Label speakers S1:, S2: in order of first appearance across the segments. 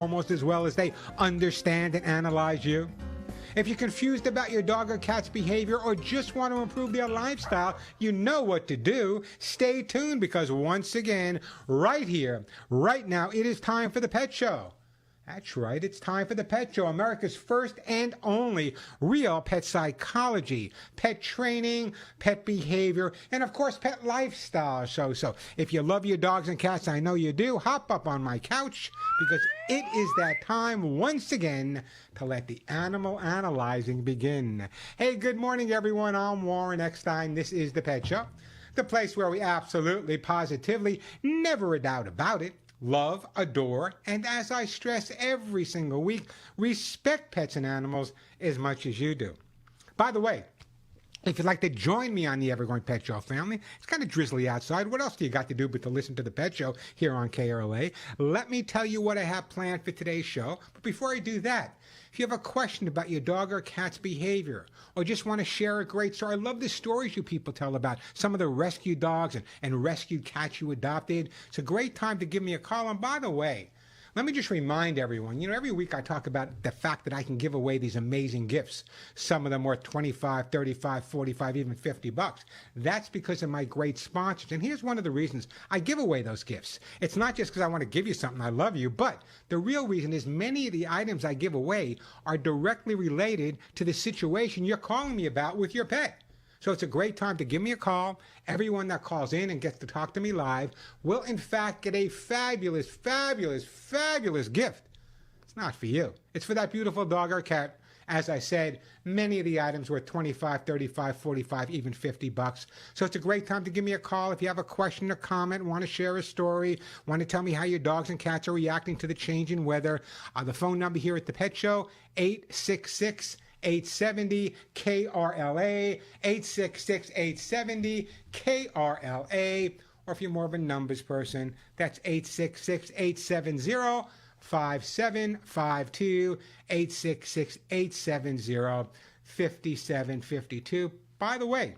S1: almost as well as they understand and analyze you. If you're confused about your dog or cat's behavior or just want to improve their lifestyle, you know what to do. Stay tuned because once again, right here, right now, it is time for the Pet Show. That's right, it's time for the Pet Show, America's first and only real pet psychology, pet training, pet behavior, and of course, pet lifestyle show. So if you love your dogs and cats, I know you do, hop up on my couch because it is that time once again to let the animal analyzing begin. Hey, good morning, everyone. I'm Warren Eckstein. This is the Pet Show, the place where we absolutely, positively, never a doubt about it, love, adore, and as I stress every single week, respect pets and animals as much as you do. By the way, if you'd like to join me on the Evergrowing Pet Show family, it's kind of drizzly outside. What else do you got to do but to listen to the Pet Show here on KRLA? Let me tell you what I have planned for today's show. But before I do that, if you have a question about your dog or cat's behavior, or just want to share a great story, I love the stories you people tell about some of the rescued dogs and rescued cats you adopted. It's a great time to give me a call. And by the way, let me just remind everyone, every week I talk about the fact that I can give away these amazing gifts. Some of them worth 25, 35, 45, even 50 bucks. That's because of my great sponsors. And here's one of the reasons I give away those gifts. It's not just because I want to give you something, I love you, but the real reason is many of the items I give away are directly related to the situation you're calling me about with your pet. So it's a great time to give me a call. Everyone that calls in and gets to talk to me live will, in fact, get a fabulous, fabulous, fabulous gift. It's not for you. It's for that beautiful dog or cat. As I said, many of the items were 25, 35, 45, even 50 bucks. So it's a great time to give me a call if you have a question or comment, want to share a story, want to tell me how your dogs and cats are reacting to the change in weather. The phone number here at the Pet Show, 866-870 KRLA, 866-870 KRLA, or if you're more of a numbers person, that's 866-870 5752, 866-870-5752. By the way,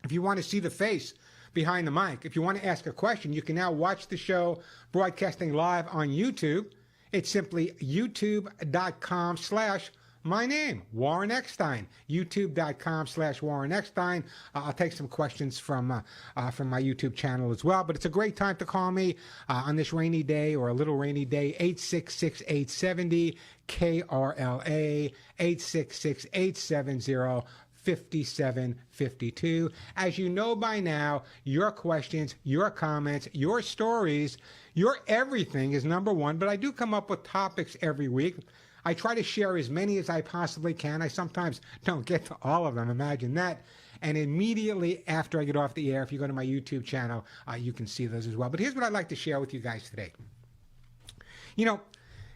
S1: if you want to see the face behind the mic, if you want to ask a question, you can now watch the show broadcasting live on YouTube. It's simply youtube.com/my name, Warren Eckstein, youtube.com/Warren Eckstein. I'll take some questions from my YouTube channel as well, but it's a great time to call me on this rainy day or a little rainy day, 866-870 KRLA, 866-870 5752. As you know by now, your questions, your comments, your stories, your everything is number one, but I do come up with topics every week. I try to share as many as I possibly can. I sometimes don't get to all of them. Imagine that. And immediately after I get off the air, if you go to my YouTube channel, you can see those as well. But here's what I'd like to share with you guys today.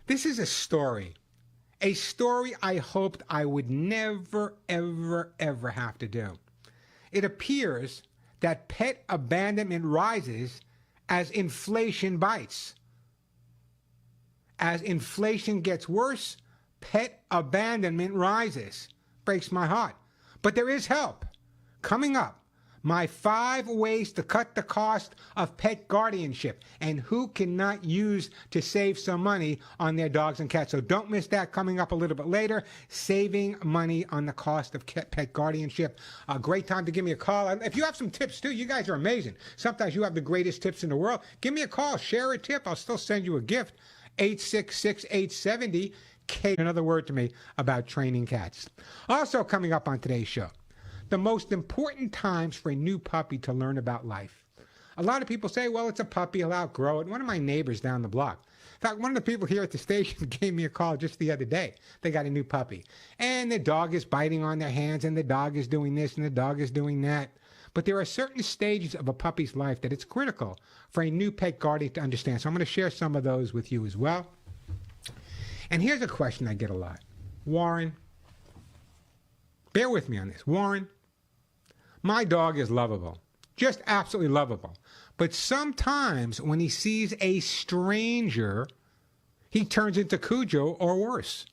S1: This is a story I hoped I would never, ever, ever have to do. It appears that pet abandonment rises as inflation bites. As inflation gets worse, pet abandonment rises. Breaks my heart. But there is help. Coming up, my 5 ways to cut the cost of pet guardianship and who cannot use to save some money on their dogs and cats. So don't miss that. Coming up a little bit later, saving money on the cost of pet guardianship. A great time to give me a call. If you have some tips too, you guys are amazing. Sometimes you have the greatest tips in the world. Give me a call. Share a tip. I'll still send you a gift. 866-870 K. Another word to me about training cats. Also coming up on today's show, the most important times for a new puppy to learn about life. A lot of people say, well, it's a puppy, he'll outgrow it. One of my neighbors down the block, in fact, one of the people here at the station gave me a call just the other day. They got a new puppy. And the dog is biting on their hands, and the dog is doing this, and the dog is doing that. But there are certain stages of a puppy's life that it's critical for a new pet guardian to understand. So I'm going to share some of those with you as well. And here's a question I get a lot. Warren, bear with me on this. Warren, my dog is lovable, just absolutely lovable. But sometimes when he sees a stranger, he turns into Cujo or worse.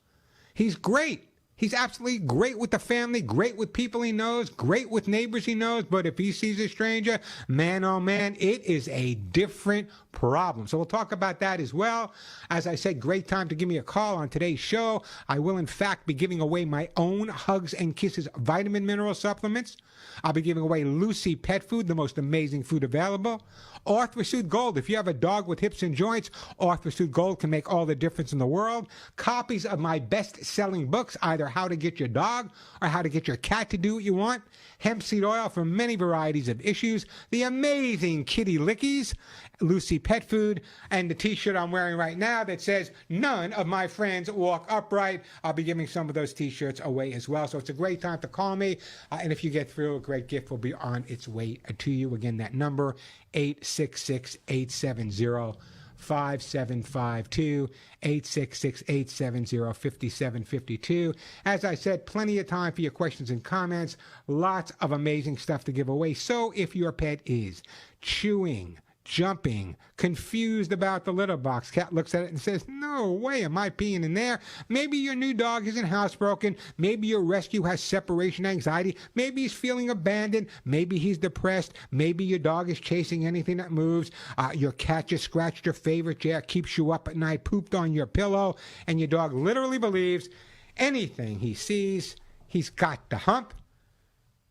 S1: He's great He's absolutely great with the family, great with people he knows, great with neighbors he knows. But if he sees a stranger, man, oh man, it is a different problem. So we'll talk about that as well. As I said, great time to give me a call on today's show. I will, in fact, be giving away my own Hugs and Kisses vitamin mineral supplements. I'll be giving away Lucy Pet Food, the most amazing food available. Arthrosuit Gold. If you have a dog with hips and joints, Arthrosuit Gold can make all the difference in the world. Copies of my best-selling books, either How to Get Your Dog or How to Get Your Cat to Do What You Want. Hemp seed oil for many varieties of issues. The amazing Kitty Lickies, Lucy Pet Food, and the t-shirt I'm wearing right now that says, "None of my friends walk upright." I'll be giving some of those t-shirts away as well. So it's a great time to call me. And if you get through, a great gift will be on its way to you. Again, that number, 866-870-5752, 866-870-5752. As I said, plenty of time for your questions and comments. Lots of amazing stuff to give away. So if your pet is chewing, jumping, confused about the litter box, cat looks at it and says, "No way am I peeing in there." Maybe your new dog isn't housebroken. Maybe your rescue has separation anxiety. Maybe he's feeling abandoned. Maybe he's depressed. Maybe your dog is chasing anything that moves. Your cat just scratched your favorite chair, keeps you up at night, pooped on your pillow, and your dog literally believes anything he sees, he's got to hump.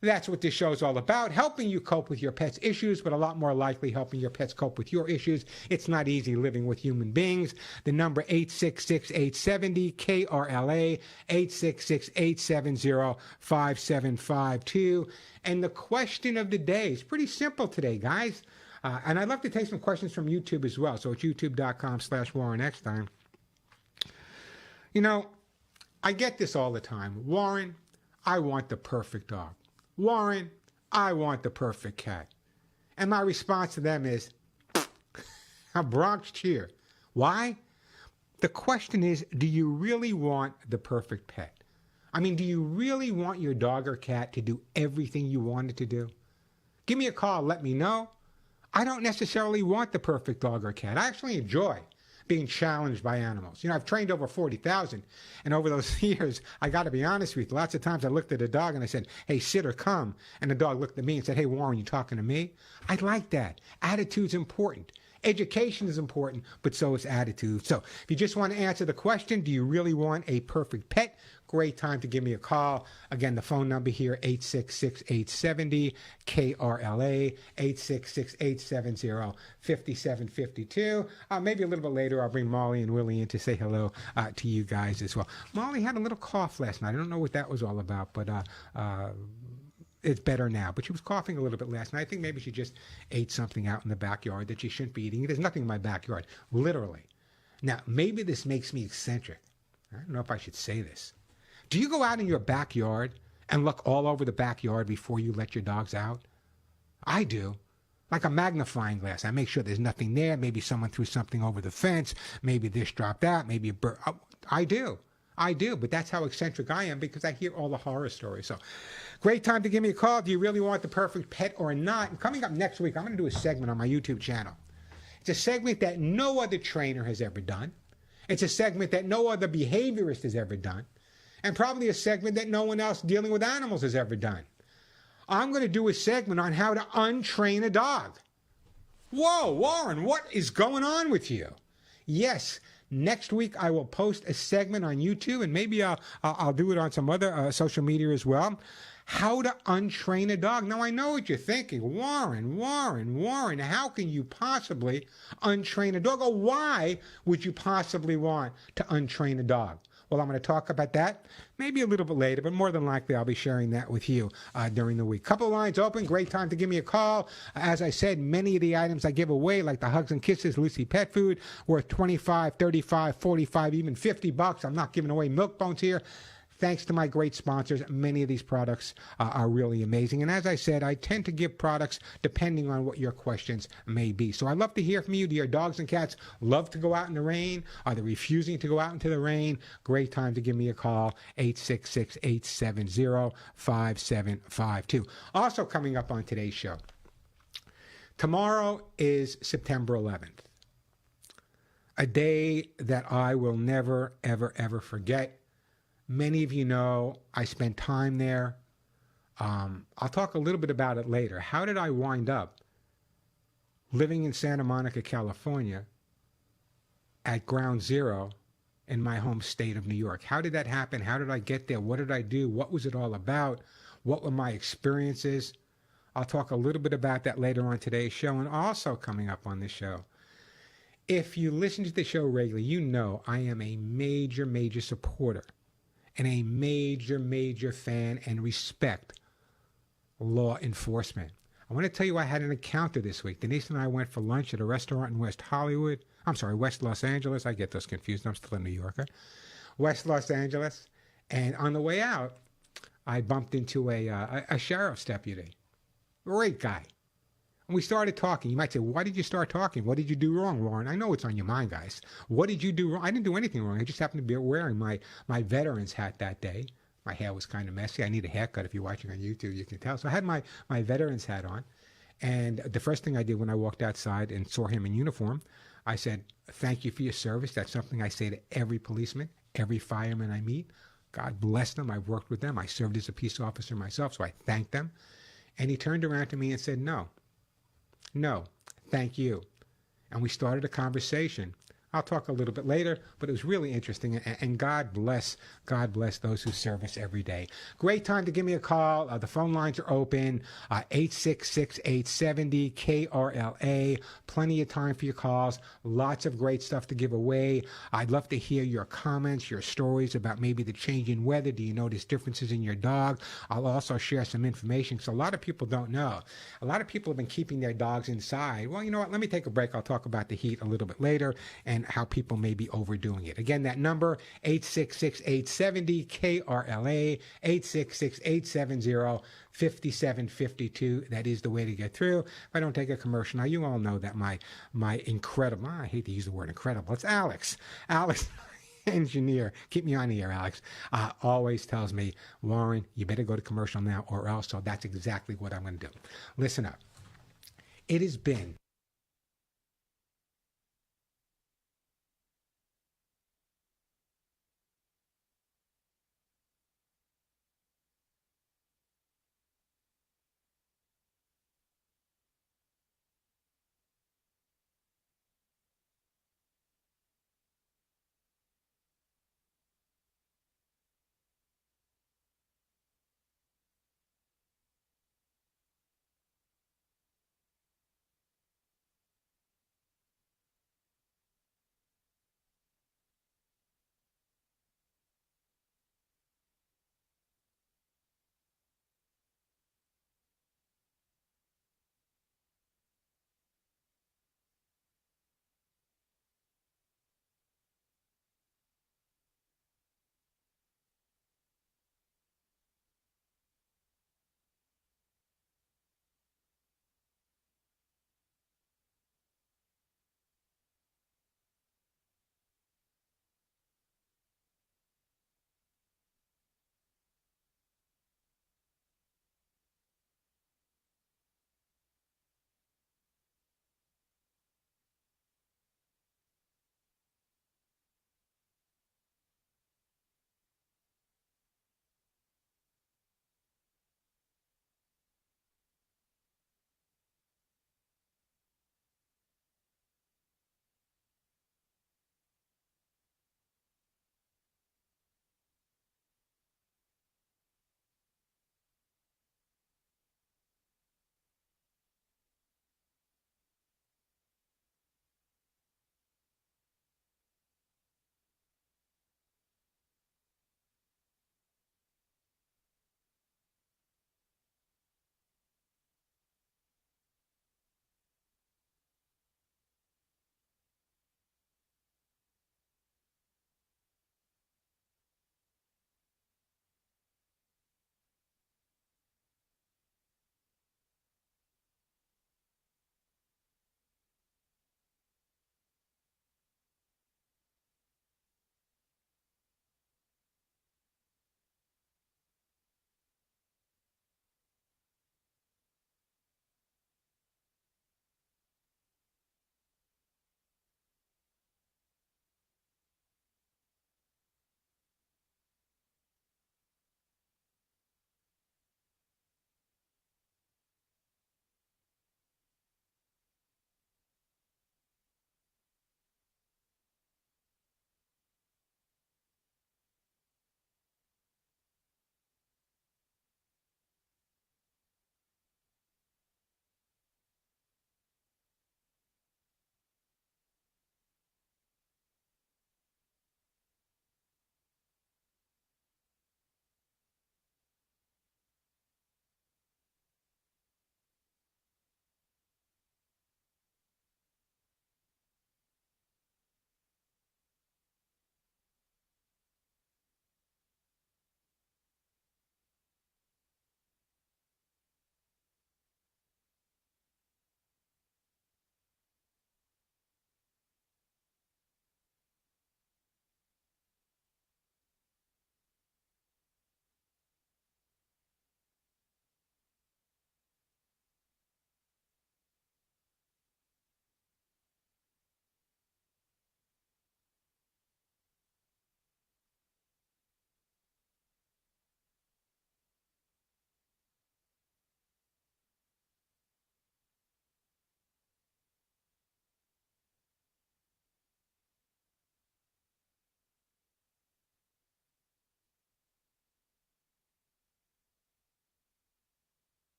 S1: That's what this show is all about, helping you cope with your pet's issues, but a lot more likely helping your pets cope with your issues. It's not easy living with human beings. The number 866-870-KRLA, 866-870-5752. And the question of the day is pretty simple today, guys. And I'd love to take some questions from YouTube as well. So it's youtube.com/Warren Eckstein. You know, I get this all the time. "Warren, I want the perfect dog. Warren, I want the perfect cat." And my response to them is, a Bronx cheer. Why? The question is, do you really want the perfect pet? I mean, do you really want your dog or cat to do everything you want it to do? Give me a call, let me know. I don't necessarily want the perfect dog or cat. I actually enjoy being challenged by animals. You know, I've trained over 40,000, and over those years, I got to be honest with you, lots of times I looked at a dog and I said, "Hey, sit or come," and the dog looked at me and said, "Hey, Warren, you talking to me?" I like that. Attitude's important. Education is important, but so is attitude. So if you just want to answer the question, do you really want a perfect pet? Great time to give me a call. Again, the phone number here, 866-870-KRLA, 866-870-5752. Maybe a little bit later, I'll bring Molly and Willie in to say hello to you guys as well. Molly had a little cough last night. I don't know what that was all about, but it's better now. But she was coughing a little bit last night. I think maybe she just ate something out in the backyard that she shouldn't be eating. There's nothing in my backyard, literally. Now, maybe this makes me eccentric. I don't know if I should say this. Do you go out in your backyard and look all over the backyard before you let your dogs out? I do. Like a magnifying glass. I make sure there's nothing there. Maybe someone threw something over the fence. Maybe this dropped out. Maybe a bird. I do. But that's how eccentric I am, because I hear all the horror stories. So, great time to give me a call. Do you really want the perfect pet or not? And coming up next week, I'm going to do a segment on my YouTube channel. It's a segment that no other trainer has ever done. It's a segment that no other behaviorist has ever done. And probably a segment that no one else dealing with animals has ever done. I'm going to do a segment on how to untrain a dog. Whoa, Warren, what is going on with you? Yes, next week I will post a segment on YouTube, and maybe I'll do it on some other social media as well. How to untrain a dog. Now, I know what you're thinking. Warren, how can you possibly untrain a dog? Or why would you possibly want to untrain a dog? Well, I'm going to talk about that maybe a little bit later, but more than likely I'll be sharing that with you during the week. Couple of lines open. Great time to give me a call. As I said, many of the items I give away, like the Hugs and Kisses Lucy Pet Food, worth $25, $35, $45, even $50. I'm not giving away milk bones here. Thanks to my great sponsors, many of these products are really amazing. And as I said, I tend to give products depending on what your questions may be. So I'd love to hear from you. Do your dogs and cats love to go out in the rain? Are they refusing to go out into the rain? Great time to give me a call, 866-870-5752. Also coming up on today's show, tomorrow is September 11th, a day that I will never, ever, ever forget. Many of you know I spent time there. I'll talk a little bit about it later. How did I wind up living in Santa Monica, California at ground zero in my home state of New York? How did that happen? How did I get there? What did I do? What was it all about? What were my experiences? I'll talk a little bit about that later on today's show, and also coming up on this show. If you listen to the show regularly, you know I am a major, major supporter and a major, major fan and respect law enforcement. I want to tell you I had an encounter this week. Denise and I went for lunch at a restaurant in West Hollywood. I'm sorry, West Los Angeles. I get those confused. I'm still a New Yorker. West Los Angeles. And on the way out, I bumped into a sheriff's deputy. Great guy. And we started talking. You might say, why did you start talking? What did you do wrong, Warren? I know it's on your mind, guys. What did you do wrong? I didn't do anything wrong. I just happened to be wearing my veteran's hat that day. My hair was kind of messy. I need a haircut. If you're watching on YouTube, you can tell. So I had my veteran's hat on. And the first thing I did when I walked outside and saw him in uniform, I said, thank you for your service. That's something I say to every policeman, every fireman I meet. God bless them. I've worked with them. I served as a peace officer myself, so I thanked them. And he turned around to me and said, no, thank you. And we started a conversation. I'll talk a little bit later, but it was really interesting. And God bless those who serve us every day. Great time to give me a call. The phone lines are open, 866-870-KRLA. Plenty of time for your calls. Lots of great stuff to give away. I'd love to hear your comments, your stories about maybe the change in weather. Do you notice differences in your dog? I'll also share some information because a lot of people don't know. A lot of people have been keeping their dogs inside. Well, you know what? Let me take a break. I'll talk about the heat a little bit later and how people may be overdoing it. Again, that number, 866-870-KRLA, 866-870-5752. That is the way to get through. If I don't take a commercial, now you all know that my incredible, I hate to use the word incredible, it's Alex, engineer, keep me on the air, Alex, always tells me, Warren, you better go to commercial now or else. So that's exactly what I'm going to do. Listen up. It has been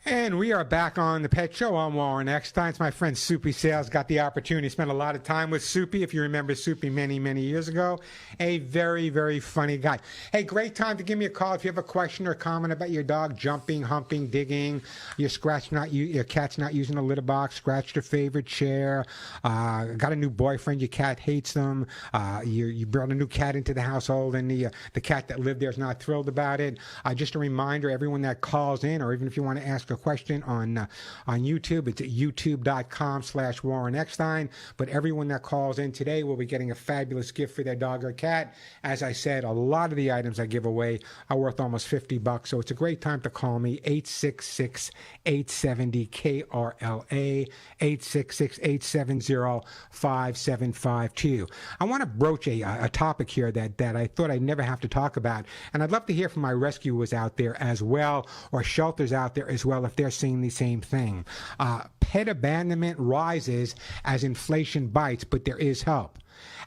S1: And we are back on the Pet Show. I'm Warren Eckstein. It's my friend Soupy Sales. Got the opportunity to spend a lot of time with Soupy. If you remember Soupy many, many years ago, a very, very funny guy. Hey, great time to give me a call if you have a question or comment about your dog jumping, humping, digging, your cat's not using a litter box, scratched your favorite chair, got a new boyfriend, your cat hates them, you brought a new cat into the household and the cat that lived there is not thrilled about it. Just a reminder, everyone that calls in, or even if you want to ask a question on YouTube, it's at youtube.com/Warren Eckstein. But everyone that calls in today will be getting a fabulous gift for their dog or cat. As I said, a lot of the items I give away are worth almost $50, so it's a great time to call me, 866-870-KRLA, 866-870-5752. I want to broach a topic here that I thought I'd never have to talk about, and I'd love to hear from my rescuers out there as well, or shelters out there as well, if they're seeing the same thing. Pet abandonment rises as inflation bites, but there is help.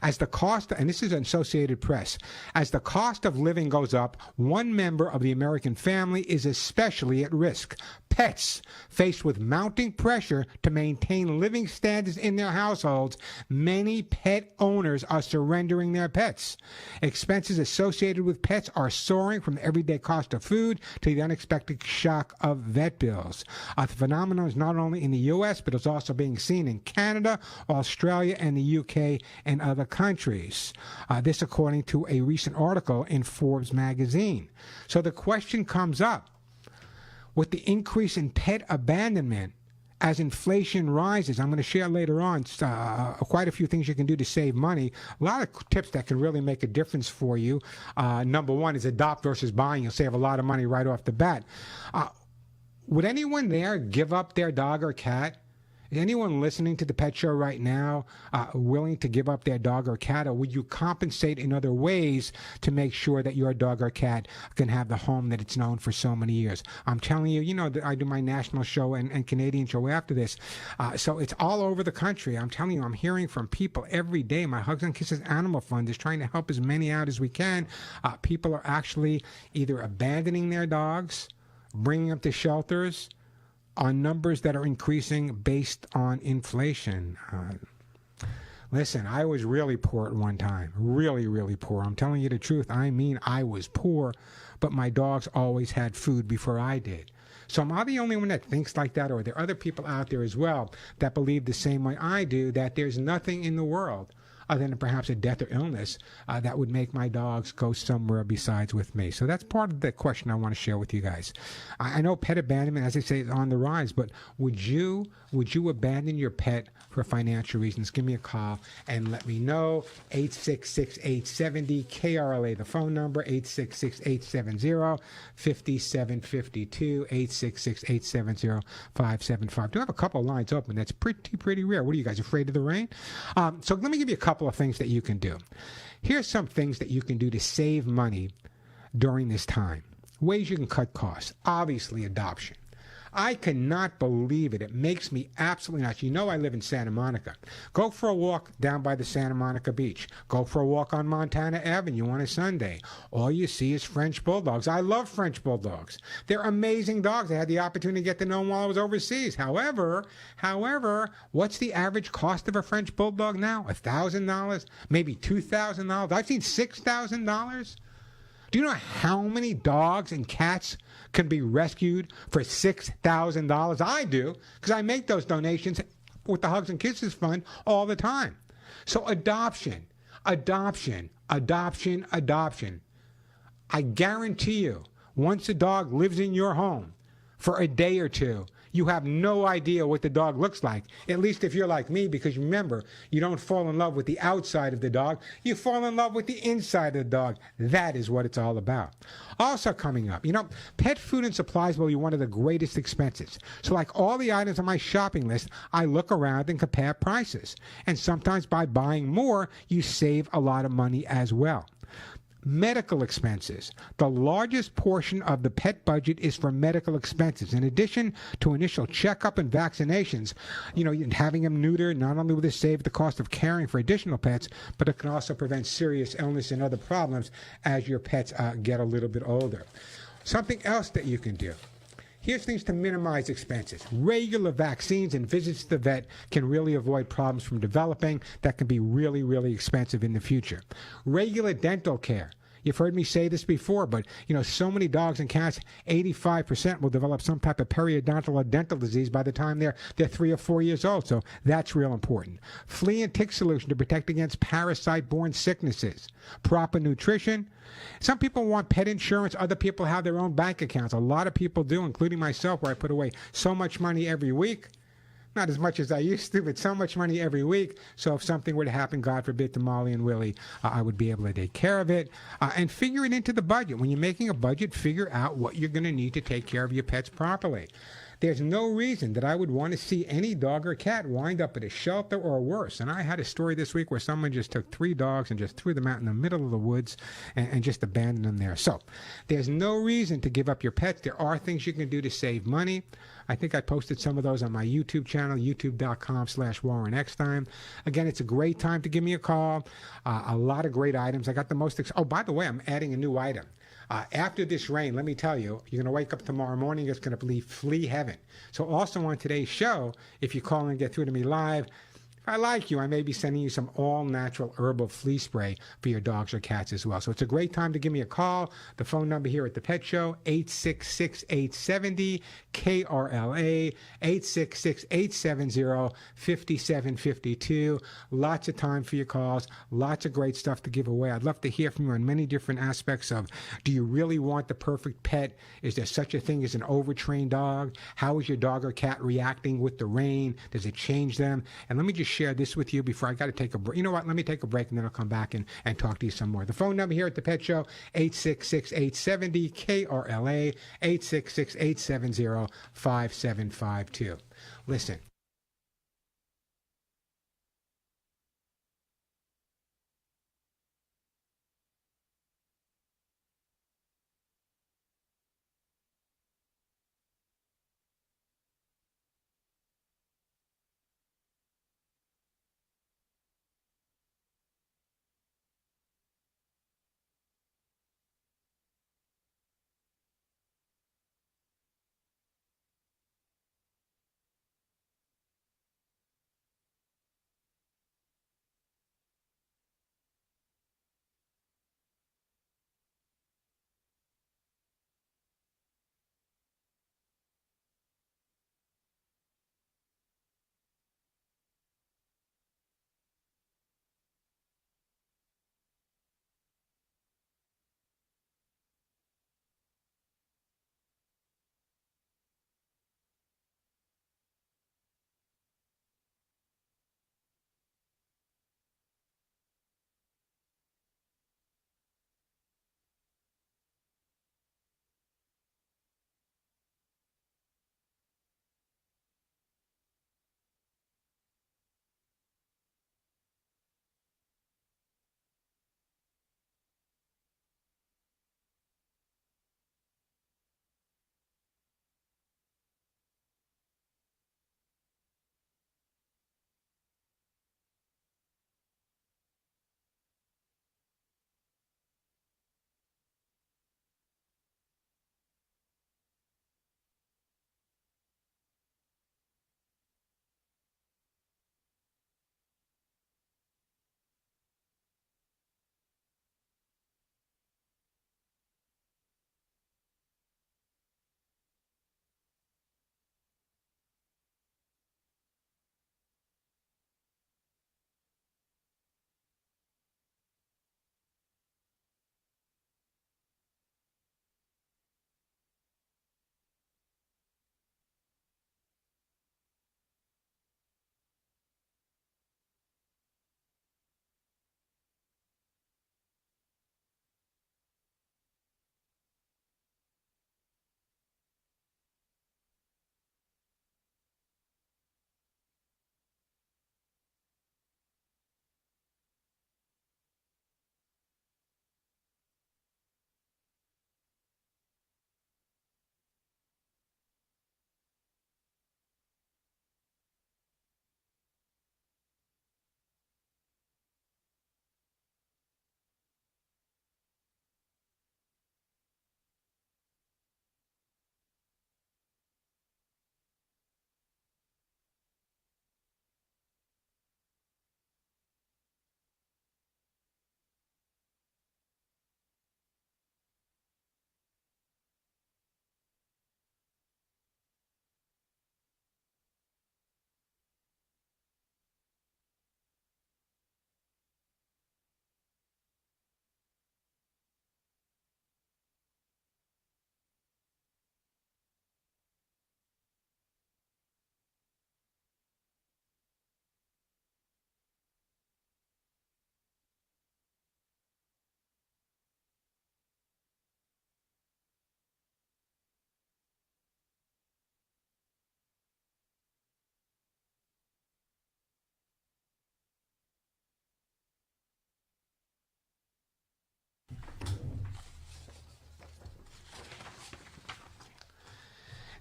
S1: As the cost, and this is Associated Press, as the cost of living goes up, one member of the American family is especially at risk. Pets. Faced with mounting pressure to maintain living standards in their households, many pet owners are surrendering their pets. Expenses associated with pets are soaring, from the everyday cost of food to the unexpected shock of vet bills. The phenomenon is not only in the U.S., but it's also being seen in Canada, Australia, and the U.K. and other countries. This according to a recent article in Forbes magazine. So the question comes up, with the increase in pet abandonment as inflation rises, I'm going to share later on quite a few things you can do to save money. A lot of tips that can really make a difference for you. Number one is adopt versus buying. You'll save a lot of money right off the bat. Would anyone there give up their dog or cat? Is anyone listening to the Pet Show right now willing to give up their dog or cat, or would you compensate in other ways to make sure that your dog or cat can have the home that it's known for so many years? I'm telling you, I do my national show and Canadian show after this, so it's all over the country. I'm telling you, I'm hearing from people every day. My Hugs and Kisses Animal Fund is trying to help as many out as we can. People are actually either abandoning their dogs, bringing them to shelters, on numbers that are increasing based on inflation. Listen, I was really poor at one time. Really, really poor. I'm telling you the truth. I mean, I was poor, but my dogs always had food before I did. So am I the only one that thinks like that, or are there other people out there as well that believe the same way I do, that there's nothing in the world other than perhaps a death or illness that would make my dogs go somewhere besides with me? So that's part of the question I want to share with you guys. I know pet abandonment, as I say, is on the rise, but would you abandon your pet for financial reasons? Give me a call and let me know. 866-870-KRLA, the phone number, 866-870-5752, 866-870-575. Do have a couple of lines open. That's pretty rare. What are you guys, afraid of the rain? So let me give you a couple of things that you can do. Here's some things that you can do to save money during this time. Ways you can cut costs. Obviously, adoption. I cannot believe it. It makes me absolutely nuts. You know I live in Santa Monica. Go for a walk down by the Santa Monica beach. Go for a walk on Montana Avenue on a Sunday. All you see is French Bulldogs. I love French Bulldogs. They're amazing dogs. I had the opportunity to get to know them while I was overseas. However, what's the average cost of a French Bulldog now? $1,000? Maybe $2,000? I've seen $6,000. Do you know how many dogs and cats can be rescued for $6,000? I do, because I make those donations with the Hugs and Kisses Fund all the time. So adoption. I guarantee you, once a dog lives in your home for a day or two, you have no idea what the dog looks like, at least if you're like me, because remember, you don't fall in love with the outside of the dog, you fall in love with the inside of the dog. That is what it's all about. Also coming up, pet food and supplies will be one of the greatest expenses. So like all the items on my shopping list, I look around and compare prices. And sometimes by buying more, you save a lot of money as well. Medical expenses. The largest portion of the pet budget is for medical expenses. In addition to initial checkup and vaccinations, having them neutered not only will this save the cost of caring for additional pets, but it can also prevent serious illness and other problems as your pets get a little bit older. Something else that you can do. Here's things to minimize expenses. Regular vaccines and visits to the vet can really avoid problems from developing that can be really, really expensive in the future. Regular dental care. You've heard me say this before, but so many dogs and cats, 85% will develop some type of periodontal or dental disease by the time they're 3 or 4 years old. So that's real important. Flea and tick solution to protect against parasite-borne sicknesses. Proper nutrition. Some people want pet insurance. Other people have their own bank accounts. A lot of people do, including myself, where I put away so much money every week. Not as much as I used to, but so much money every week. So if something were to happen, God forbid, to Molly and Willie, I would be able to take care of it. And figure it into the budget. When you're making a budget, figure out what you're going to need to take care of your pets properly. There's no reason that I would want to see any dog or cat wind up at a shelter or worse. And I had a story this week where someone just took 3 dogs and just threw them out in the middle of the woods and just abandoned them there. So there's no reason to give up your pets. There are things you can do to save money. I think I posted some of those on my YouTube channel, youtube.com/Warren Eckstein. Again, it's a great time to give me a call. A lot of great items. I got the most. Oh, by the way, I'm adding a new item. After this rain, let me tell you, you're going to wake up tomorrow morning, it's going to be flea heaven. So also on today's show, if you call and get through to me live, if I like you, I may be sending you some all-natural herbal flea spray for your dogs or cats as well. So it's a great time to give me a call. The phone number here at the Pet Show, 866-870-KRLA, 866-870-5752. Lots of time for your calls. Lots of great stuff to give away. I'd love to hear from you on many different aspects of, do you really want the perfect pet? Is there such a thing as an overtrained dog? How is your dog or cat reacting with the rain? Does it change them? And let me just share this with you before I got to take a break. You know what? Let me take a break and then I'll come back and talk to you some more. The phone number here at the Pet Show, 866-870-KRLA, 866-870-5752. Listen.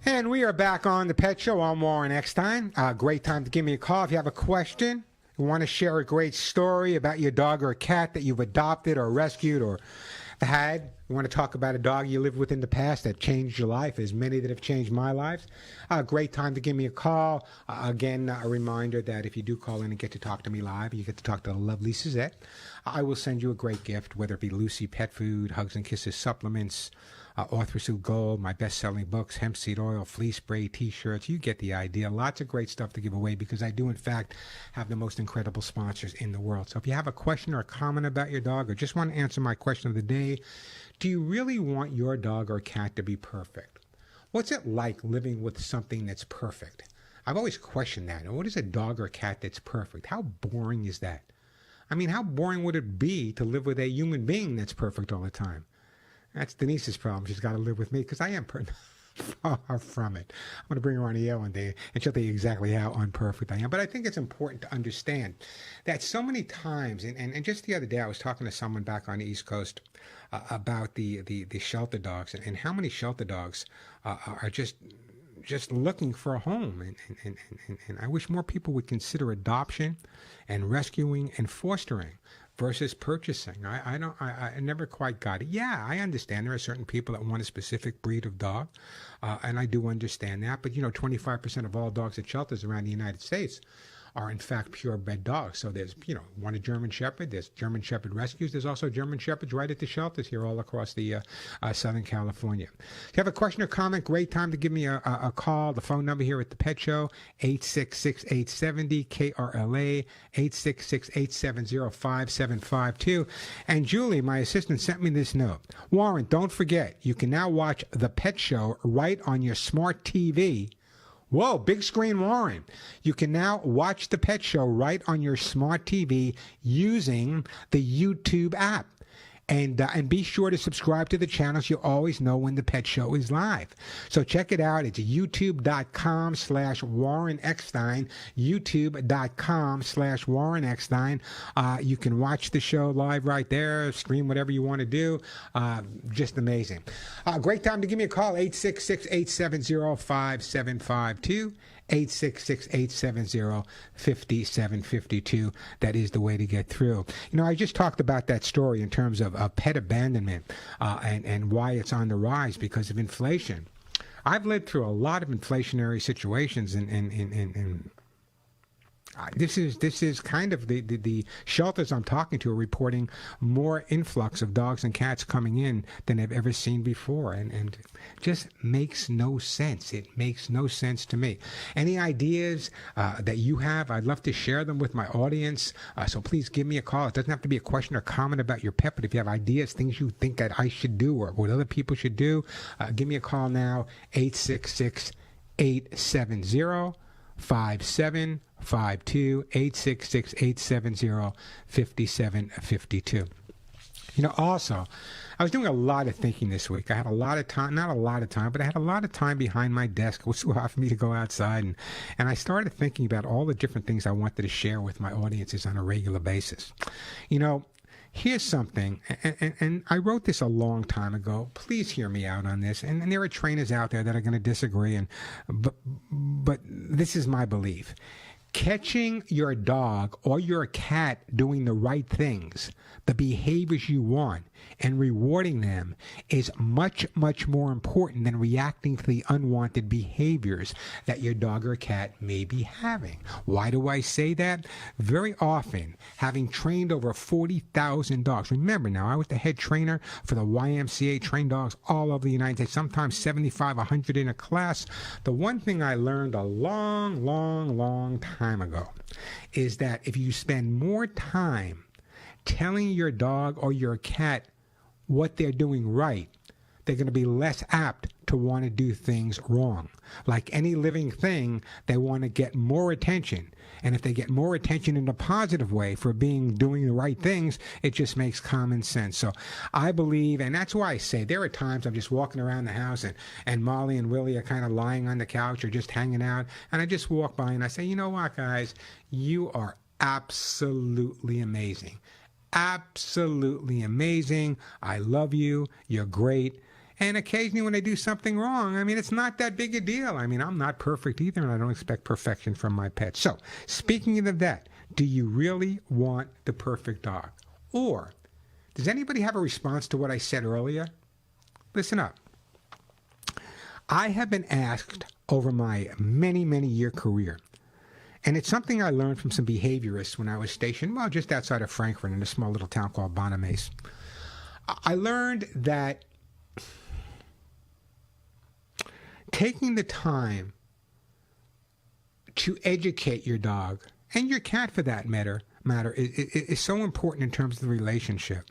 S1: And we are back on the Pet Show. I'm Warren Eckstein. Great time to give me a call if you have a question. You want to share a great story about your dog or cat that you've adopted or rescued or had. You want to talk about a dog you lived with in the past that changed your life, as many that have changed my life. Great time to give me a call. Again, a reminder that if you do call in and get to talk to me live, you get to talk to the lovely Suzette. I will send you a great gift, whether it be Lucy Pet Food, Hugs and Kisses supplements, Orthrosuit Gold, my best-selling books, hemp seed oil, flea spray, T-shirts. You get the idea. Lots of great stuff to give away because I do, in fact, have the most incredible sponsors in the world. So if you have a question or a comment about your dog or just want to answer my question of the day, do you really want your dog or cat to be perfect? What's it like living with something that's perfect? I've always questioned that. What is a dog or cat that's perfect? How boring is that? I mean, how boring would it be to live with a human being that's perfect all the time? That's Denise's problem. She's got to live with me because I am far from it. I'm going to bring her on the air one day and she'll tell you exactly how unperfect I am. But I think it's important to understand that so many times, and just the other day I was talking to someone back on the East Coast about the shelter dogs and how many shelter dogs are just looking for a home. And I wish more people would consider adoption and rescuing and fostering versus purchasing. I never quite got it. Yeah, I understand there are certain people that want a specific breed of dog, and I do understand that. But 25% of all dogs at shelters around the United States are in fact purebred dogs. So there's, one a German Shepherd, there's German Shepherd rescues, there's also German Shepherds right at the shelters here all across the Southern California. If you have a question or comment, great time to give me a call. The phone number here at the Pet Show, 866-870-KRLA, 866-870-5752. And Julie, my assistant, sent me this note. Warren, don't forget, you can now watch the Pet Show right on your smart TV. Whoa, big screen Warren. You can now watch the Pet Show right on your smart TV using the YouTube app. And be sure to subscribe to the channel so you always know when the Pet Show is live. So check it out. It's youtube.com/Warren Eckstein, youtube.com/Warren Eckstein. You can watch the show live right there, stream whatever you want to do. Just amazing. Great time to give me a call, 866-870-5752. 866-870-5752. That is the way to get through. I just talked about that story in terms of pet abandonment and why it's on the rise because of inflation. I've lived through a lot of inflationary situations and this is kind of the shelters I'm talking to are reporting more influx of dogs and cats coming in than they've ever seen before, and just makes no sense. It makes no sense to me. Any ideas that you have, I'd love to share them with my audience, so please give me a call. It doesn't have to be a question or comment about your pet, but if you have ideas, things you think that I should do or what other people should do, give me a call now, 866-870-5752, 866-870-5752. Also, I was doing a lot of thinking this week. I had a lot of time, not a lot of time, but I had a lot of time behind my desk. It was so hard for me to go outside. And I started thinking about all the different things I wanted to share with my audiences on a regular basis. Here's something, and I wrote this a long time ago. Please hear me out on this. And there are trainers out there that are going to disagree, but this is my belief. Catching your dog or your cat doing the right things, the behaviors you want, and rewarding them is much, much more important than reacting to the unwanted behaviors that your dog or cat may be having. Why do I say that? Very often, having trained over 40,000 dogs, remember now, I was the head trainer for the YMCA, trained dogs all over the United States, sometimes 75, 100 in a class. The one thing I learned a long, long, long time ago is that if you spend more time telling your dog or your cat what they're doing right, they're going to be less apt to want to do things wrong. Like any living thing, they want to get more attention. And if they get more attention in a positive way for doing the right things, it just makes common sense. So I believe, and that's why I say there are times I'm just walking around the house and Molly and Willie are kind of lying on the couch or just hanging out. And I just walk by and I say, you know what, guys, you are absolutely amazing. Absolutely amazing. I love you. You're great. And occasionally when they do something wrong, I mean, it's not that big a deal. I mean, I'm not perfect either, and I don't expect perfection from my pets. So, speaking of that, do you really want the perfect dog? Or does anybody have a response to what I said earlier? Listen up. I have been asked over my many, many year career, and it's something I learned from some behaviorists when I was stationed, well, just outside of Frankfurt in a small little town called Bonamace. I learned that taking the time to educate your dog, and your cat for that matter is so important in terms of the relationship.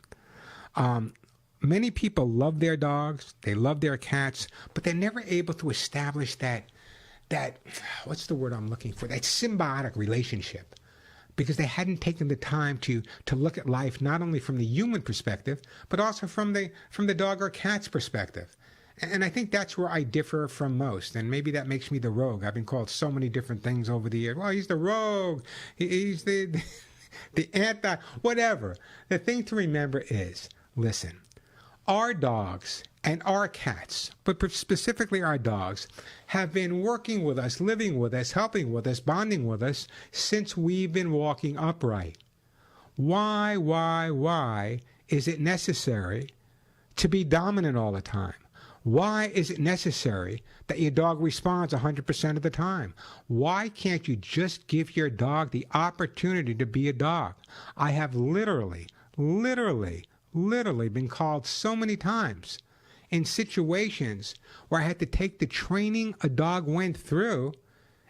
S1: Many people love their dogs, they love their cats, but they're never able to establish that what's the word I'm looking for, that symbiotic relationship, because they hadn't taken the time to look at life not only from the human perspective, but also from the dog or cat's perspective. And I think that's where I differ from most. And maybe that makes me the rogue. I've been called so many different things over the years. Well, he's the rogue. He's the anti, whatever. The thing to remember is, listen, our dogs and our cats, but specifically our dogs, have been working with us, living with us, helping with us, bonding with us since we've been walking upright. Why is it necessary to be dominant all the time? Why is it necessary that your dog responds 100% of the time? Why can't you just give your dog the opportunity to be a dog? I have literally been called so many times in situations where I had to take the training a dog went through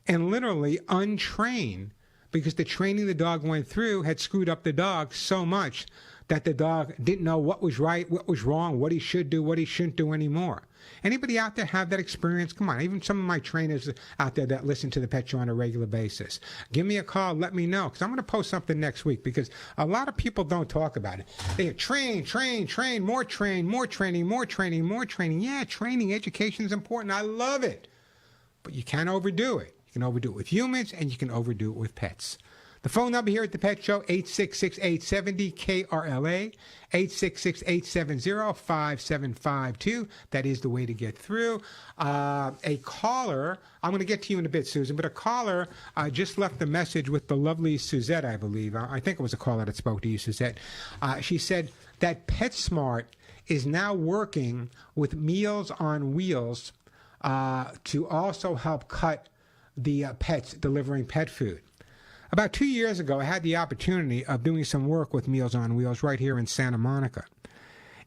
S1: and literally untrain, because the training the dog went through had screwed up the dog so much that the dog didn't know what was right, what was wrong, what he should do, what he shouldn't do anymore. Anybody out there have that experience? Come on, even some of my trainers out there that listen to the Pet Show on a regular basis. Give me a call, let me know, because I'm going to post something next week, because a lot of people don't talk about it. They hear train, more training. Yeah, training, education is important. I love it. But you can't overdo it. You can overdo it with humans, and you can overdo it with pets. The phone number here at the Pet Show, 866-870-KRLA, 866-870-5752. That is the way to get through. A caller, I'm going to get to you in a bit, Susan, but a caller just left a message with the lovely Suzette, I believe. I think it was a caller that spoke to you, Suzette. She said that PetSmart is now working with Meals on Wheels to also help cut the pets delivering pet food. About 2 years ago, I had the opportunity of doing some work with Meals on Wheels right here in Santa Monica.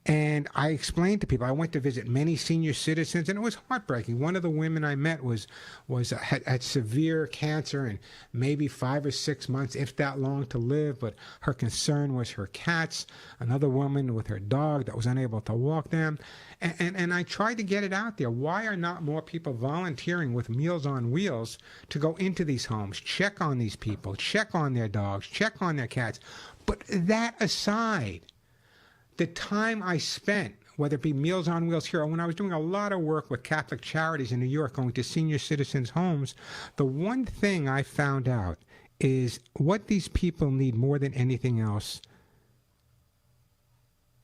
S1: And I explained to people, I went to visit many senior citizens, and it was heartbreaking. One of the women I met had severe cancer and maybe 5 or 6 months, if that long, to live, but her concern was her cats. Another woman with her dog that was unable to walk them. And I tried to get it out there. Why are not more people volunteering with Meals on Wheels to go into these homes, check on these people, check on their dogs, check on their cats? But that aside, the time I spent, whether it be Meals on Wheels here or when I was doing a lot of work with Catholic Charities in New York, going to senior citizens' homes, the one thing I found out is what these people need more than anything else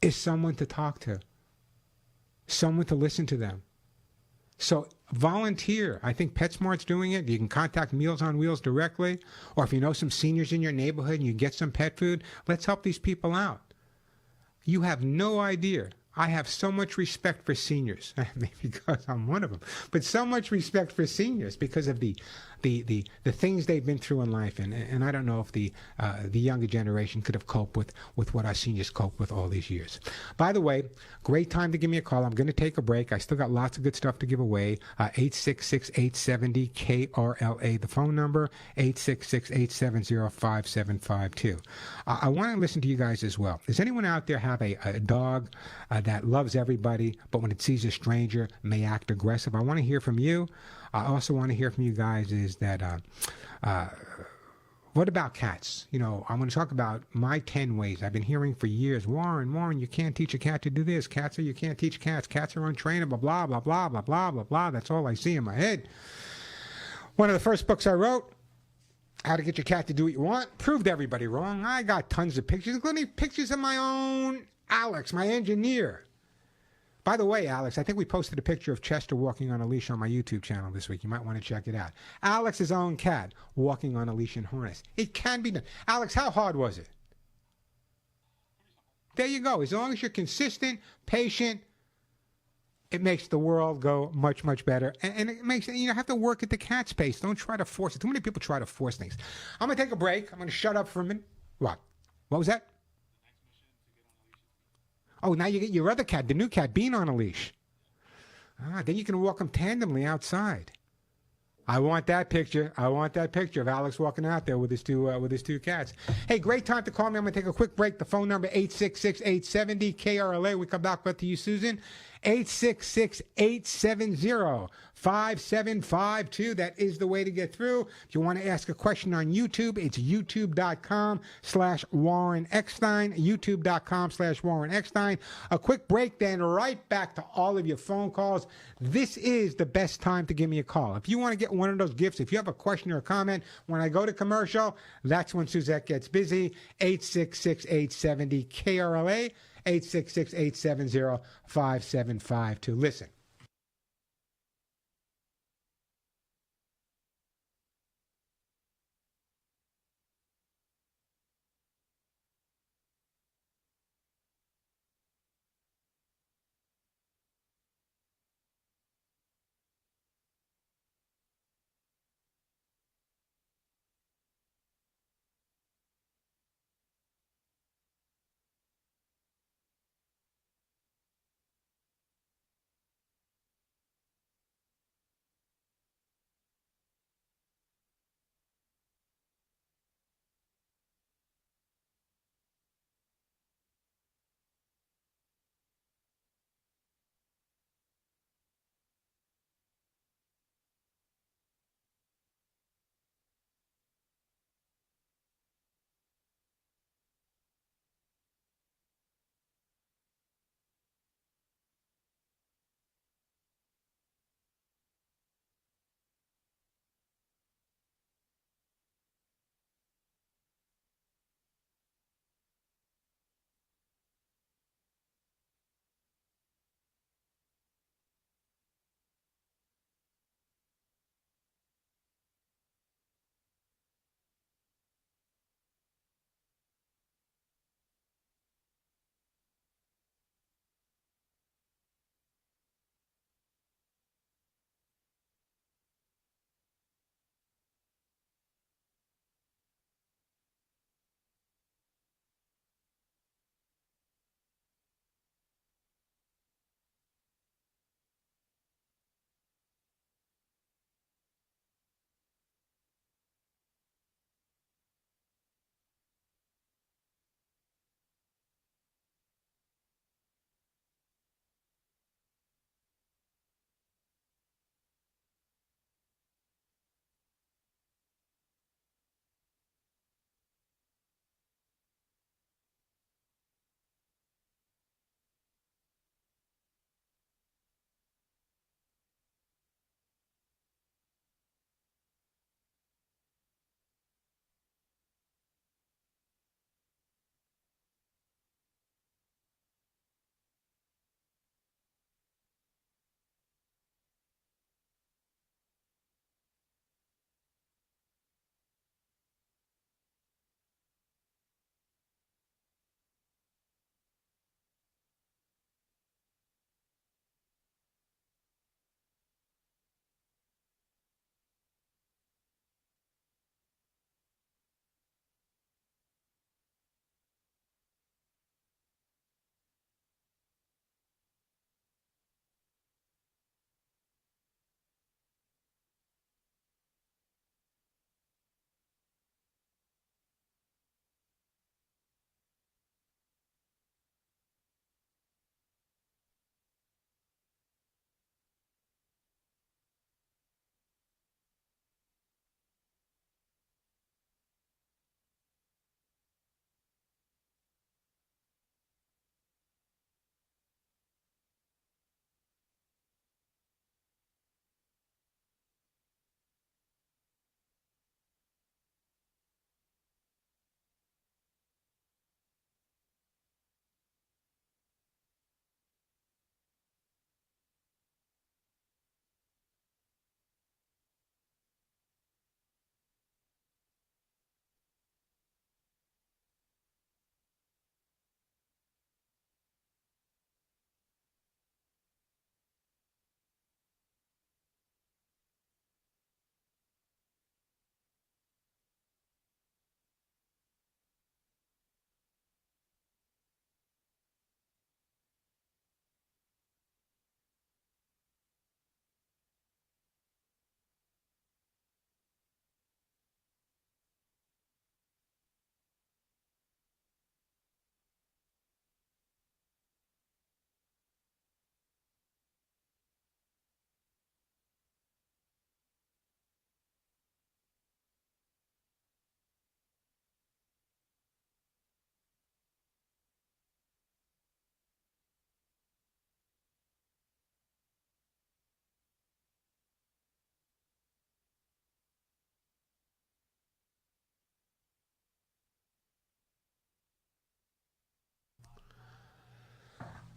S1: is someone to talk to, someone to listen to them. So volunteer. I think PetSmart's doing it. You can contact Meals on Wheels directly, or if you know some seniors in your neighborhood and you get some pet food, let's help these people out. You have no idea. I have so much respect for seniors, maybe because I'm one of them, but so much respect for seniors because of the things they've been through in life, and I don't know if the younger generation could have coped with what our seniors coped with all these years. By the way, great time to give me a call. I'm going to take a break. I still got lots of good stuff to give away. 866-870-KRLA, the phone number, 866-870-5752. I want to listen to you guys as well. Does anyone out there have a dog that loves everybody, but when it sees a stranger may act aggressive? I want to hear from you. I also want to hear from you guys is that, what about cats? You know, I'm going to talk about my 10 ways. I've been hearing for years, Warren, you can't teach a cat to do this. You can't teach cats. Cats are untrainable, blah, blah, blah, blah, blah, blah, blah. That's all I see in my head. One of the first books I wrote, How to Get Your Cat to Do What You Want, proved everybody wrong. I got tons of pictures, including pictures of my own Alex, my engineer. By the way, Alex, I think we posted a picture of Chester walking on a leash on my YouTube channel this week. You might want to check it out. Alex's own cat walking on a leash and harness. It can be done. Alex, how hard was it? There you go. As long as you're consistent, patient, it makes the world go much, much better. And it makes, have to work at the cat's pace. Don't try to force it. Too many people try to force things. I'm going to take a break. I'm going to shut up for a minute. What? What was that? Oh, now you get your other cat, the new cat, Bean, on a leash. Then you can walk them tandemly outside. I want that picture. I want that picture of Alex walking out there with his two cats. Hey, great time to call me. I'm going to take a quick break. The phone number, 866-870-KRLA. We come back with you, Susan. 866-870-5752. That is the way to get through. If you want to ask a question on YouTube, it's youtube.com/Warren Eckstein, youtube.com/Warren Eckstein. A quick break, then right back to all of your phone calls. This is the best time to give me a call. If you want to get one of those gifts, if you have a question or a comment, when I go to commercial, that's when Suzette gets busy. 866-870-KRLA. 866-870-5752. Listen.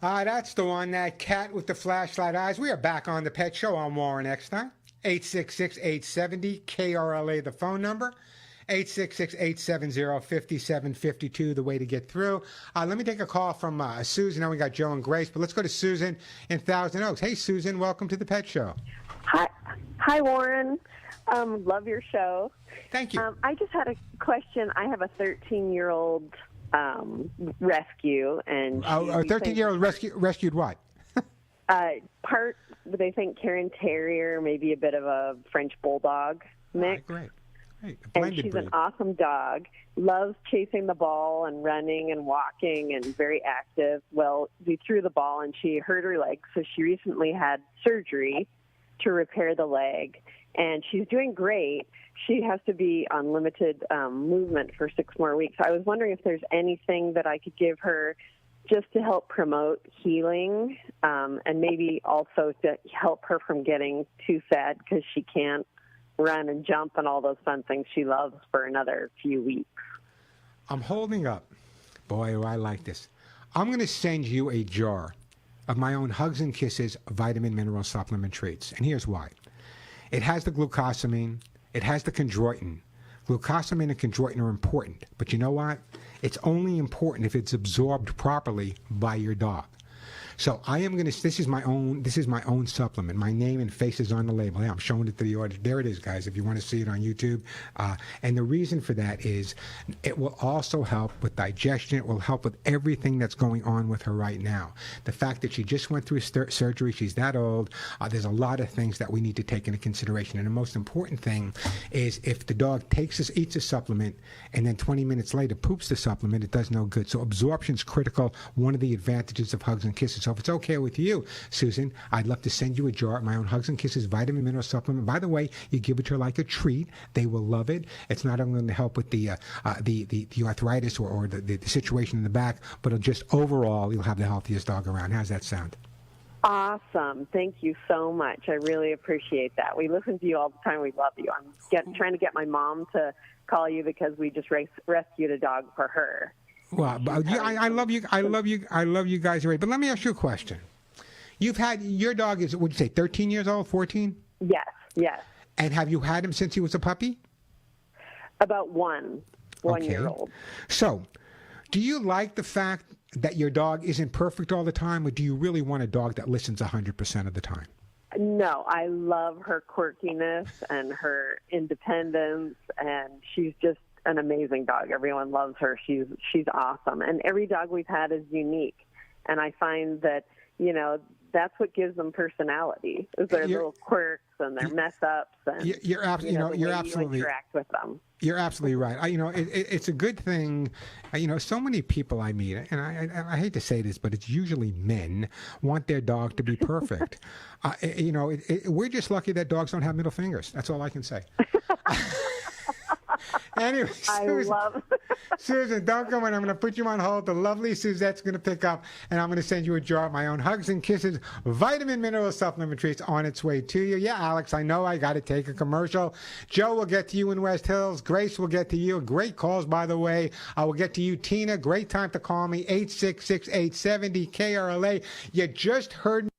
S1: That's the one, that cat with the flashlight eyes. We are back on the Pet Show. I'm Warren Eckstein. 866-870-KRLA, the phone number. 866-870-5752, the way to get through. Let me take a call from Susan. Now we got Joe and Grace, but let's go to Susan in Thousand Oaks. Hey, Susan, welcome to the Pet Show.
S2: Hi, Warren. Love your show.
S1: Thank you.
S2: I just had a question. I have a 13-year-old rescue, and
S1: a 13-year-old rescued what?
S2: Part, they think, Cairn Terrier, maybe a bit of a French Bulldog mix.
S1: Great.
S2: And she's an awesome dog, loves chasing the ball and running and walking and very active. Well, we threw the ball and she hurt her leg, so she recently had surgery to repair the leg, and she's doing great. She has to be on limited movement for 6 more weeks. I was wondering if there's anything that I could give her just to help promote healing, and maybe also to help her from getting too sad because she can't run and jump and all those fun things she loves for another few weeks.
S1: I'm holding up. Boy, do I like this. I'm going to send you a jar of my own Hugs and Kisses vitamin mineral supplement treats. And here's why. It has the glucosamine. It has the chondroitin. Glucosamine and chondroitin are important. But you know what? It's only important if it's absorbed properly by your dog. So I am going to, this is my own supplement. My name and face is on the label. Yeah, I'm showing it to the audience. There it is, guys, if you want to see it on YouTube. And the reason for that is it will also help with digestion. It will help with everything that's going on with her right now. The fact that she just went through surgery, she's that old, there's a lot of things that we need to take into consideration. And the most important thing is if the dog eats a supplement, and then 20 minutes later poops the supplement, it does no good. So absorption is critical, one of the advantages of Hugs and Kisses. So if it's okay with you, Susan, I'd love to send you a jar of my own Hugs and Kisses vitamin mineral supplement. By the way, you give it to her like a treat. They will love it. It's not only going to help with the arthritis or the situation in the back, but it'll just overall, you'll have the healthiest dog around. How's that sound?
S2: Awesome. Thank you so much. I really appreciate that. We listen to you all the time. We love you. I'm trying to get my mom to call you because we just rescued a dog for her.
S1: Well, I love you. I love you guys. But let me ask you a question. You've had your dog is, would you say, 13 years old, 14?
S2: Yes.
S1: And have you had him since he was a puppy?
S2: About one year old.
S1: So, do you like the fact that your dog isn't perfect all the time, or do you really want a dog that listens 100% of the time?
S2: No, I love her quirkiness and her independence, and she's just an amazing dog. Everyone loves her. She's awesome. And every dog we've had is unique. And I find that, that's what gives them personality, is their little quirks and their mess ups and
S1: you're absolutely
S2: you interact with them.
S1: You're absolutely right. It's a good thing. So many people I meet, and I hate to say this, but it's usually men, want their dog to be perfect. We're just lucky that dogs don't have middle fingers. That's all I can say. Anyway, Susan, don't go in. I'm going to put you on hold. The lovely Suzette's going to pick up, and I'm going to send you a jar of my own Hugs and Kisses vitamin mineral supplement treats on its way to you. Yeah, Alex, I know I got to take a commercial. Joe will get to you in West Hills. Grace will get to you. Great calls, by the way. I will get to you, Tina. Great time to call me, 866-870-KRLA. You just heard me.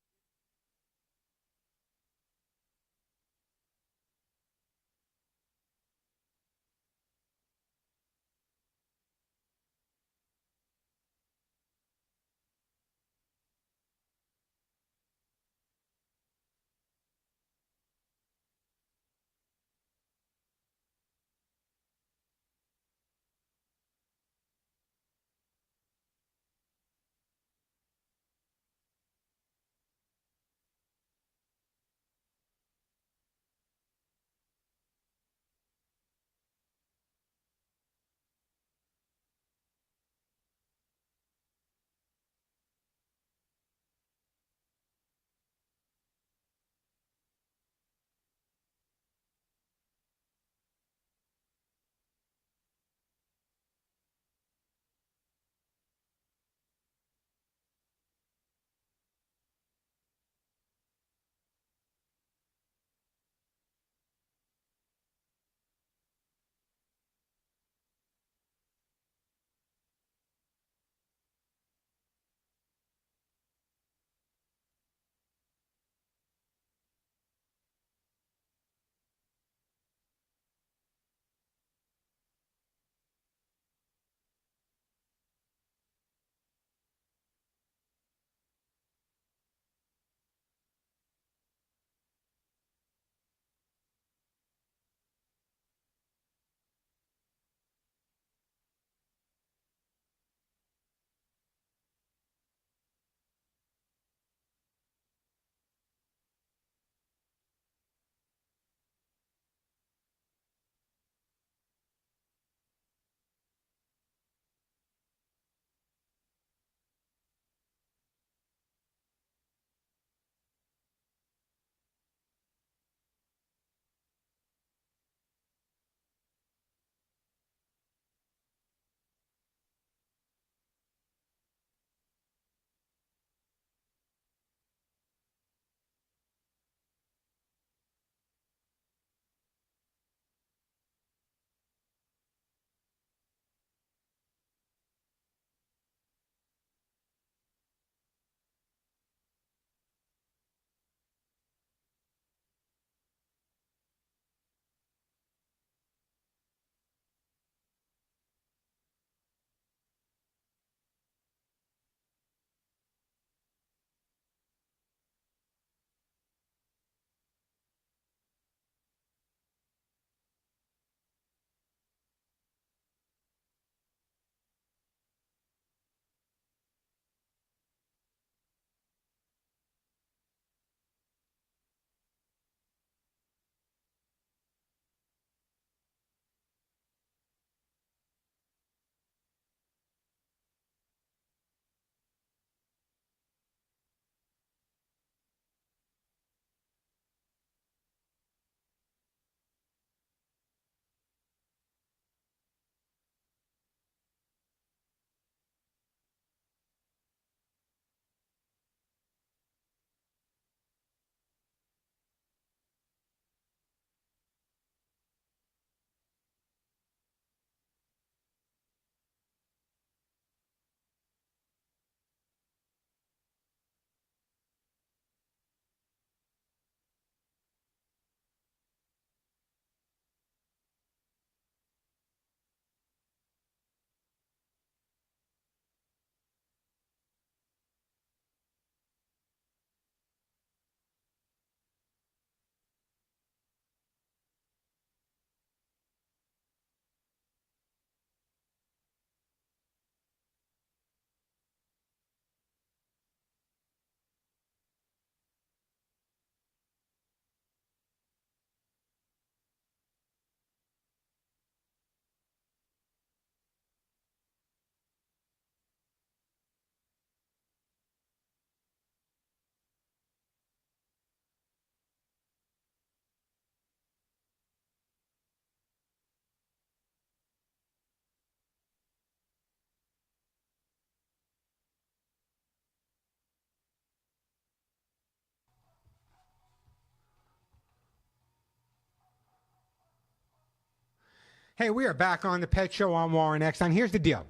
S1: Hey, we are back on the Pet Show on Warren Eckstein. Here's the deal.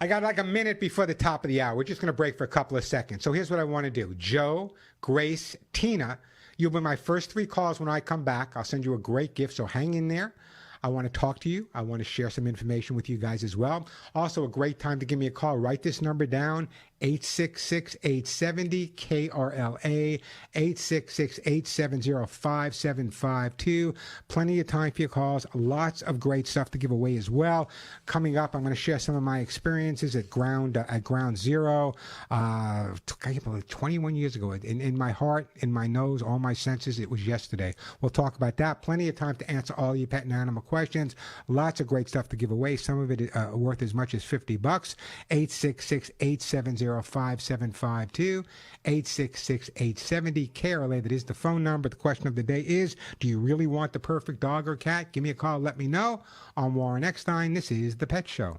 S1: I got like a minute before the top of the hour. We're just going to break for a couple of seconds. So here's what I want to do. Joe, Grace, Tina, you'll be my first 3 calls when I come back. I'll send you a great gift, so hang in there. I want to talk to you. I want to share some information with you guys as well. Also, a great time to give me a call. Write this number down, 866-870-KRLA, 866-870-5752. Plenty of time for your calls. Lots of great stuff to give away as well. Coming up, I'm going to share some of my experiences at Ground Zero. 21 years ago. In my heart, in my nose, all my senses, it was yesterday. We'll talk about that. Plenty of time to answer all your pet and animal questions. Lots of great stuff to give away. Some of it worth as much as $50. 866-870-5752. 866-870-KRLA. That is the phone number. The question of the day is, do you really want the perfect dog or cat? Give me a call. Let me know. I'm Warren Eckstein. This is The Pet Show.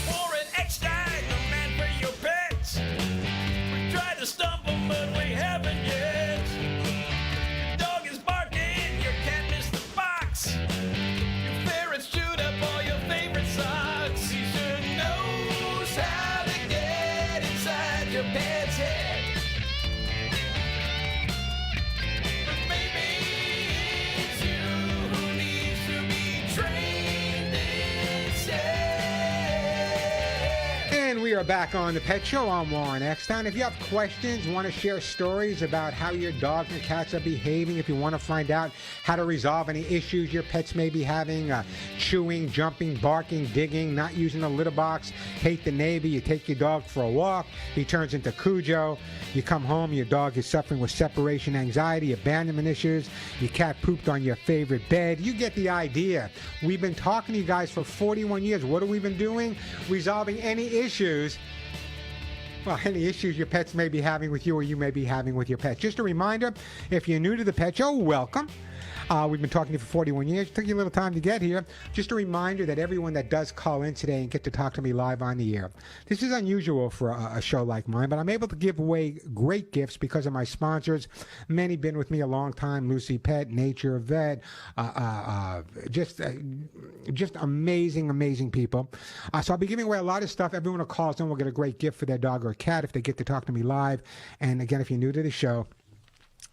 S3: Warren Eckstein, the man for your pets. We tried to stumble, but we haven't yet. Your dog is barking, your cat missed the box. Your ferrets chewed up all your favorite socks. He sure knows how to get inside your pet's head. But maybe it's you who needs to be trained instead.
S1: are back on The Pet Show. I'm Warren Eckstein. If you have questions, want to share stories about how your dogs and cats are behaving, if you want to find out how to resolve any issues your pets may be having, chewing, jumping, barking, digging, not using a litter box, hate the neighbor, you take your dog for a walk, he turns into Cujo, you come home, your dog is suffering with separation anxiety, abandonment issues, your cat pooped on your favorite bed, you get the idea. We've been talking to you guys for 41 years. What have we been doing? Resolving any issues. Well, any issues your pets may be having with you or you may be having with your pets. Just a reminder, if you're new to the Pet Show, welcome. We've been talking to you for 41 years. It took you a little time to get here. Just a reminder that everyone that does call in today and get to talk to me live on the air. This is unusual for a show like mine, but I'm able to give away great gifts because of my sponsors. Many been with me a long time. Lucy Pet, Nature Vet, just amazing, amazing people. So I'll be giving away a lot of stuff. Everyone who calls in will get a great gift for their dog or cat if they get to talk to me live. And again, if you're new to the show,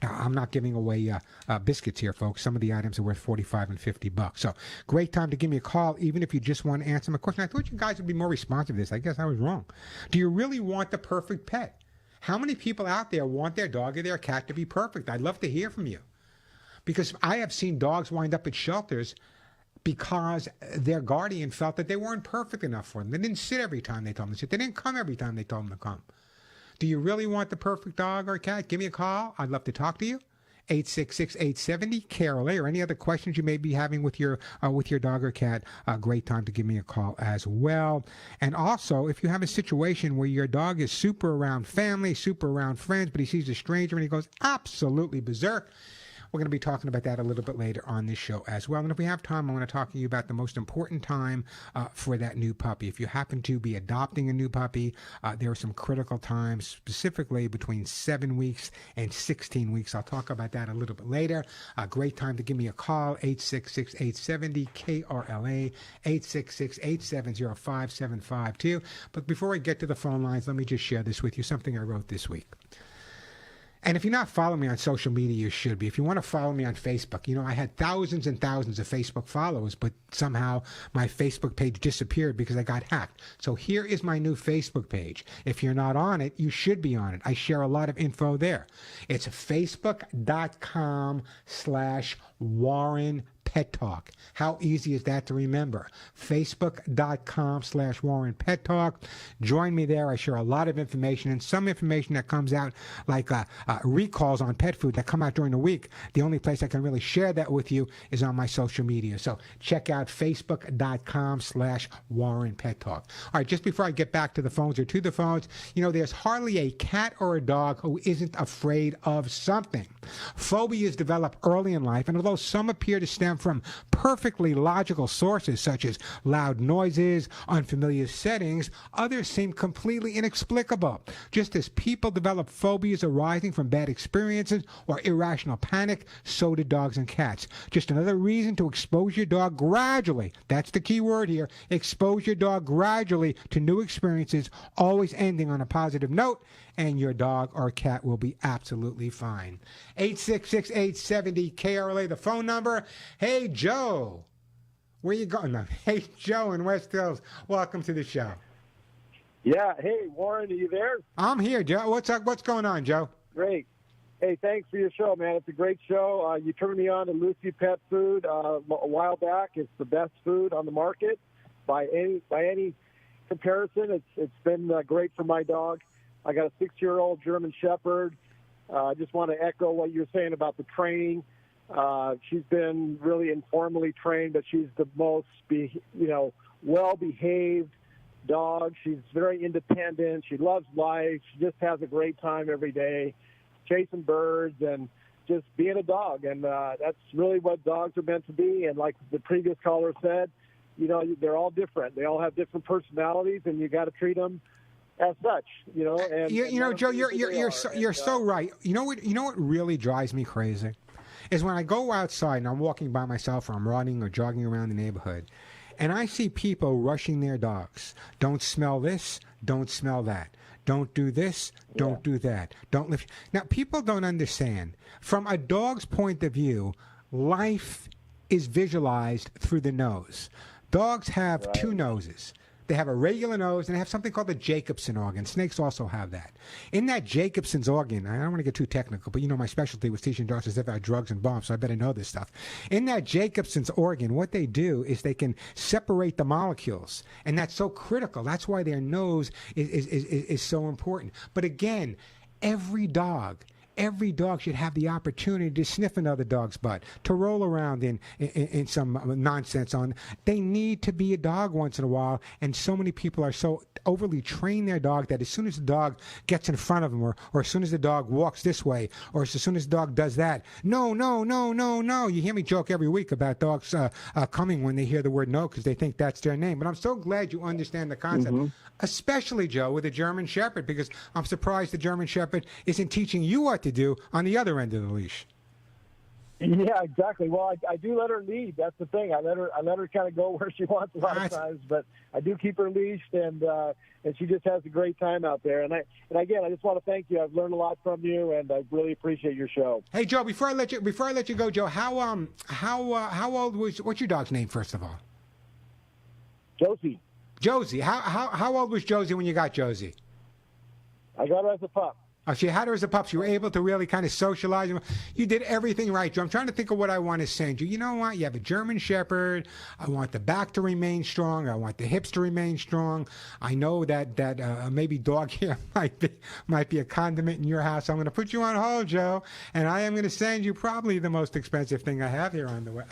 S1: I'm not giving away biscuits here, folks. Some of the items are worth $45 and $50. So great time to give me a call, even if you just want to answer my question. I thought you guys would be more responsive to this. I guess I was wrong. Do you really want the perfect pet? How many people out there want their dog or their cat to be perfect? I'd love to hear from you. Because I have seen dogs wind up at shelters because their guardian felt that they weren't perfect enough for them. They didn't sit every time they told them to sit. They didn't come every time they told them to come. Do you really want the perfect dog or cat? Give me a call. I'd love to talk to you. 866-870-KRLA or any other questions you may be having with your dog or cat. A great time to give me a call as well. And also, if you have a situation where your dog is super around family, super around friends, but he sees a stranger and he goes absolutely berserk, we're going to be talking about that a little bit later on this show as well. And if we have time, I want to talk to you about the most important time for that new puppy. If you happen to be adopting a new puppy, there are some critical times, specifically between 7 weeks and 16 weeks. I'll talk about that a little bit later. A great time to give me a call, 866-870-KRLA, 866-870-5752. But before I get to the phone lines, let me just share this with you, something I wrote this week. And if you're not following me on social media, you should be. If you want to follow me on Facebook, I had thousands and thousands of Facebook followers, but somehow my Facebook page disappeared because I got hacked. So here is my new Facebook page. If you're not on it, you should be on it. I share a lot of info there. It's facebook.com/Warren Pet Talk. How easy is that to remember? Facebook.com/Warren Pet Talk. Join me there. I share a lot of information and some information that comes out like recalls on pet food that come out during the week. The only place I can really share that with you is on my social media. So check out Facebook.com/Warren Pet Talk. All right, just before I get back to the phones or to the phones, there's hardly a cat or a dog who isn't afraid of something. Phobias develop early in life, and although some appear to stem from perfectly logical sources such as loud noises, unfamiliar settings, others seem completely inexplicable. Just as people develop phobias arising from bad experiences or irrational panic, so do dogs and cats. Just another reason to expose your dog gradually. That's the key word here. Expose your dog gradually to new experiences, always ending on a positive note, and your dog or cat will be absolutely fine. 866-870-KRLA, the phone number. Hey, Joe. Where you going? No. Hey, Joe in West Hills. Welcome to the show.
S4: Yeah. Hey, Warren, are you there?
S1: I'm here, Joe. What's up? What's going on, Joe?
S4: Great. Hey, thanks for your show, man. It's a great show. You turned me on to Lucy Pet Food a while back. It's the best food on the market by any comparison. It's been great for my dog. I got a 6-year-old German Shepherd. I just want to echo what you're saying about the training. She's been really informally trained, but she's the most, well-behaved dog. She's very independent. She loves life. She just has a great time every day, chasing birds and just being a dog. And that's really what dogs are meant to be. And like the previous caller said, they're all different. They all have different personalities, and you got to treat them as such, And
S1: Joe, you're so right. You know what really drives me crazy is when I go outside and I'm walking by myself or I'm running or jogging around the neighborhood, and I see people rushing their dogs. Don't smell this. Don't smell that. Don't do this. Don't do that. Don't lift. Now, people don't understand. From a dog's point of view, life is visualized through the nose. Dogs have two noses. They have a regular nose, and they have something called the Jacobson organ. Snakes also have that. In that Jacobson's organ, I don't want to get too technical, but my specialty was teaching doctors about drugs and bombs, so I better know this stuff. In that Jacobson's organ, what they do is they can separate the molecules, and that's so critical. That's why their nose is so important. But again, every dog should have the opportunity to sniff another dog's butt, to roll around in some nonsense on. They need to be a dog once in a while, and so many people are so overly train their dog that as soon as the dog gets in front of them, or as soon as the dog walks this way, or as soon as the dog does that, no. You hear me joke every week about dogs coming when they hear the word no because they think that's their name. But I'm so glad you understand the concept, especially, Joe, with a German Shepherd, because I'm surprised the German Shepherd isn't teaching you what to do on the other end of the leash.
S4: Yeah, exactly. Well, I do let her lead. That's the thing. I let her kind of go where she wants a lot of times, but I do keep her leashed, and she just has a great time out there. And again, I just want to thank you. I've learned a lot from you, and I really appreciate your show. Hey,
S1: Joe, before I let you go, Joe, how old what's your dog's name, first of all?
S4: Josie.
S1: Josie. How old was Josie when you got Josie?
S4: I got her as a pup.
S1: If you had her as a pup, you were able to really kind of socialize. You did everything right, Joe. I'm trying to think of what I want to send you. You know what? You have a German Shepherd. I want the back to remain strong. I want the hips to remain strong. I know that maybe dog hair might be a condiment in your house. I'm going to put you on hold, Joe, and I am going to send you probably the most expensive thing I have here on the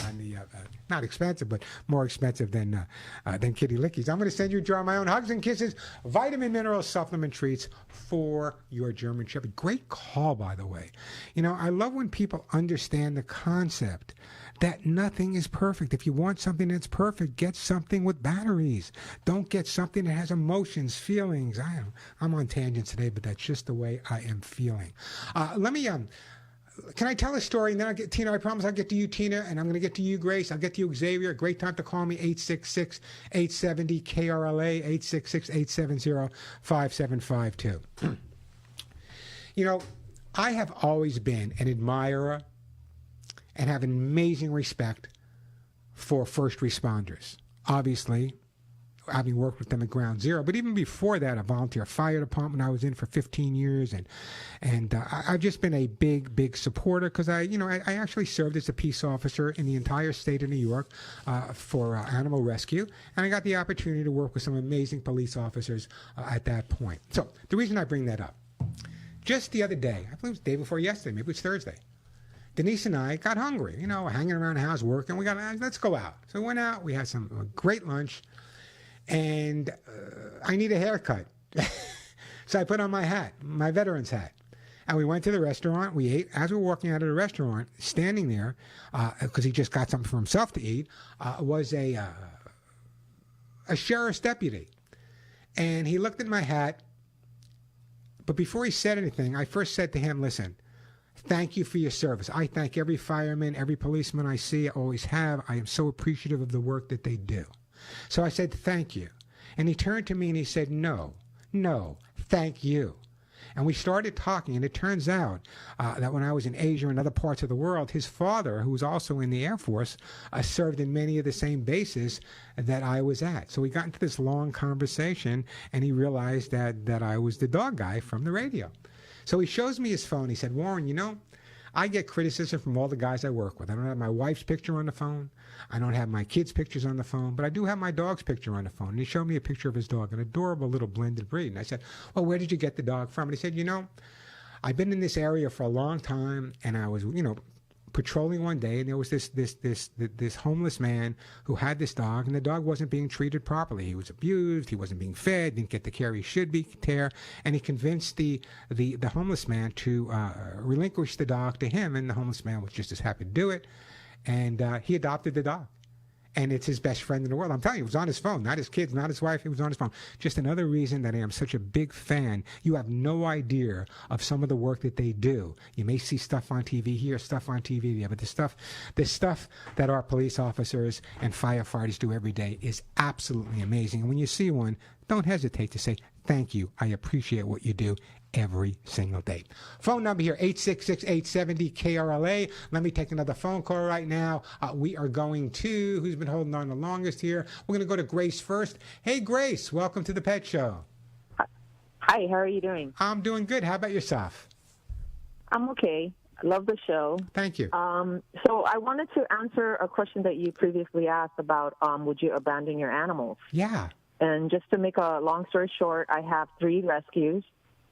S1: not expensive, but more expensive than Kitty Lickies. I'm going to send you a jar of my own Hugs and Kisses vitamin mineral supplement treats for your German Shepherd. Great call, by the way. I love when people understand the concept that nothing is perfect. If you want something that's perfect, get something with batteries. Don't get something that has emotions, feelings. I'm on tangents today, but that's just the way I am feeling. Can I tell a story? And then I'll get Tina. I promise I'll get to you, Tina, and I'm going to get to you, Grace. I'll get to you, Xavier. Great time to call me, 866-870-KRLA, 866-870-5752. I have always been an admirer and have an amazing respect for first responders. Obviously, having worked with them at Ground Zero, but even before that, a volunteer fire department I was in for 15 years, and I've just been a big supporter because I actually served as a peace officer in the entire state of New York for animal rescue, and I got the opportunity to work with some amazing police officers at that point. So the reason I bring that up, just the other day, I believe it was the day before yesterday, maybe it was Thursday, Denise and I got hungry, hanging around the house working. We got, let's go out. So we went out, we had some great lunch, and I need a haircut. So I put on my hat, my veteran's hat. And we went to the restaurant. We ate. As we were walking out of the restaurant, standing there, because he just got something for himself to eat, was a sheriff's deputy. And he looked at my hat. But before he said anything, I first said to him, listen, thank you for your service. I thank every fireman, every policeman I see, I always have. I am so appreciative of the work that they do. So I said, thank you. And he turned to me and he said, no, thank you. And we started talking, and it turns out that when I was in Asia and other parts of the world, his father, who was also in the Air Force, served in many of the same bases that I was at. So we got into this long conversation, and he realized that I was the dog guy from the radio. So he shows me his phone. He said, Warren, I get criticism from all the guys I work with. I don't have my wife's picture on the phone. I don't have my kids' pictures on the phone, but I do have my dog's picture on the phone. And he showed me a picture of his dog, an adorable little blended breed. And I said, well, where did you get the dog from? And he said, I've been in this area for a long time, and I was, patrolling one day, and there was this homeless man who had this dog, and the dog wasn't being treated properly. He was abused. He wasn't being fed. Didn't get the care he should be and he convinced the homeless man to relinquish the dog to him, and the homeless man was just as happy to do it, and he adopted the dog. And it's his best friend in the world. I'm telling you, it was on his phone, not his kids, not his wife. It was on his phone. Just another reason that I am such a big fan. You have no idea of some of the work that they do. You may see stuff on TV here, stuff on TV there, but the stuff that our police officers and firefighters do every day is absolutely amazing. And when you see one, don't hesitate to say, thank you. I appreciate what you do every single day. Phone number here, 866-870-KRLA. Let me take another phone call right now. We are going to, who's been holding on the longest here? We're going to go to Grace first. Hey, Grace, welcome to the Pet Show.
S5: Hi, how are you doing?
S1: I'm doing good. How about yourself?
S5: I'm okay. I love the show.
S1: Thank you.
S5: So I wanted to answer a question that you previously asked about would you abandon your animals?
S1: Yeah.
S5: And just to make a long story short, I have 3 rescues.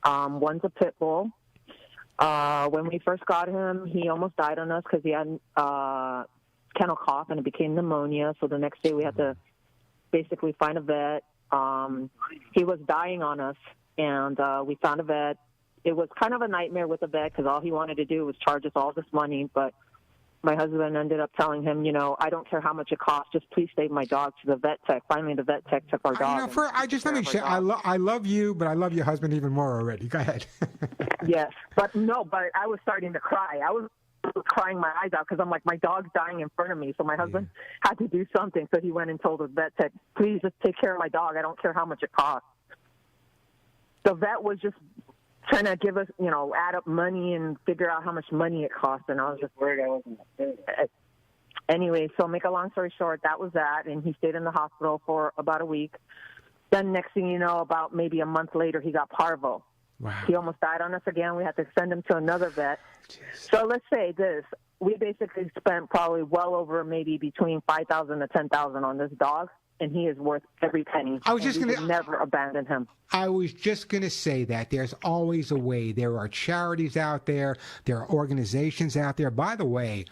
S5: One's a pit bull. When we first got him, he almost died on us because he had kennel cough and it became pneumonia. So the next day we had to basically find a vet. He was dying on us, and we found a vet. It was kind of a nightmare with the vet because all he wanted to do was charge us all this money. But my husband ended up telling him, I don't care how much it costs, just please save my dog to the vet tech. Finally, the vet tech took our dog.
S1: Let me say, I love you, but I love your husband even more already. Go ahead.
S5: Yes, but I was starting to cry. I was crying my eyes out because I'm like, my dog's dying in front of me. So my husband had to do something. So he went and told the vet tech, please just take care of my dog. I don't care how much it costs. The vet was just trying to give us, add up money and figure out how much money it cost. And I was just worried I wasn't going to do it. Anyway, so make a long story short, that was that. And he stayed in the hospital for about a week. Then next thing you know, about maybe a month later, he got parvo.
S1: Wow.
S5: He almost died on us again. We had to send him to another vet. Jeez. So let's say this. We basically spent probably well over maybe between $5,000 to $10,000 on this dog. And he is worth every penny.
S1: I was just going to
S5: never abandon him.
S1: I was just going to say that there's always a way. There are charities out there. There are organizations out there. By the way,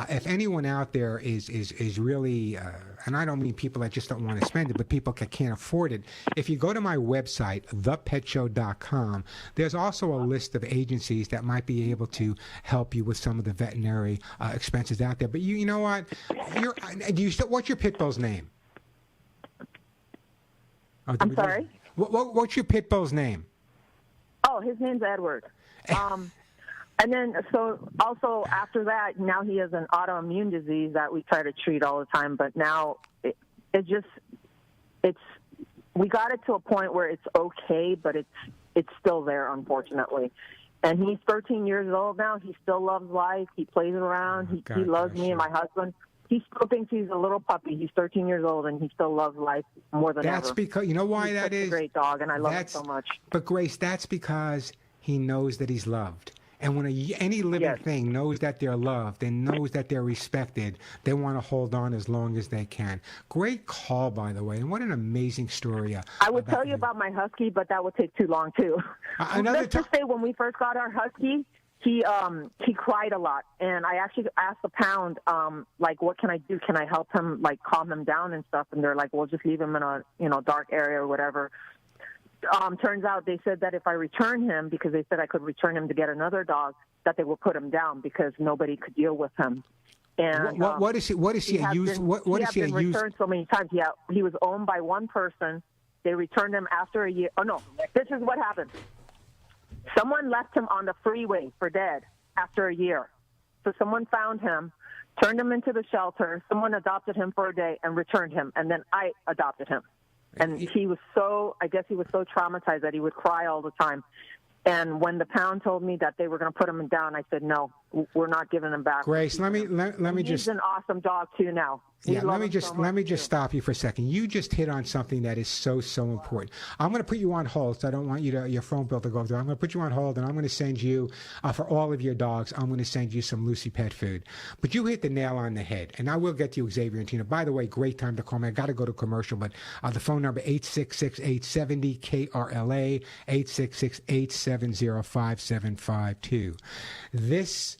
S1: if anyone out there is really, and I don't mean people that just don't want to spend it, but people that can't afford it. If you go to my website, thepetshow.com, there's also a list of agencies that might be able to help you with some of the veterinary expenses out there. But you know what? What's your pit bull's name? Oh,
S5: I'm sorry?
S1: What's your pit bull's name?
S5: Oh, his name's Edward. And then, so also after that, now he has an autoimmune disease that we try to treat all the time. But now we got it to a point where it's okay, but it's still there, unfortunately. And he's 13 years old now. He still loves life. He plays around. He loves me and my husband. He still thinks he's a little puppy. He's 13 years old, and he still loves life more than ever.
S1: That's because, you know why
S5: he's
S1: that is?
S5: He's a great dog, and I love him so much.
S1: But, Grace, that's because he knows that he's loved. And when any living thing knows that they're loved and knows that they're respected, they want to hold on as long as they can. Great call, by the way, and what an amazing story.
S5: I would tell you about my husky, but that would take too long, too. Let's just say when we first got our husky, he cried a lot, and I actually asked the pound, what can I do? Can I help him, calm him down and stuff? And they're like, well, just leave him in a dark area or whatever. Turns out they said that if I return him, because they said I could return him to get another dog, that they would put him down because nobody could deal with him. And
S1: what is he? What is he?
S5: He has been returned so many times. Yeah, he was owned by one person. They returned him after a year. Oh no, this is what happened. Someone left him on the freeway for dead after a year. So someone found him, turned him into the shelter. Someone adopted him for a day and returned him. And then I adopted him. And he was I guess he was so traumatized that he would cry all the time. And when the pound told me that they were going to put him down, I said, no, we're not giving him back.
S1: Grace, let me just.
S5: He's an awesome dog too now.
S1: Let me just stop you for a second. You just hit on something that is so important. I'm going to put you on hold, so I don't want your phone bill to go through. I'm going to put you on hold, and I'm going to send you, for all of your dogs, I'm going to send you some Lucy pet food. But you hit the nail on the head, and I will get to you, Xavier and Tina. By the way, great time to call me. I got to go to commercial, but the phone number 866-870-KRLA, 866-870-5752. This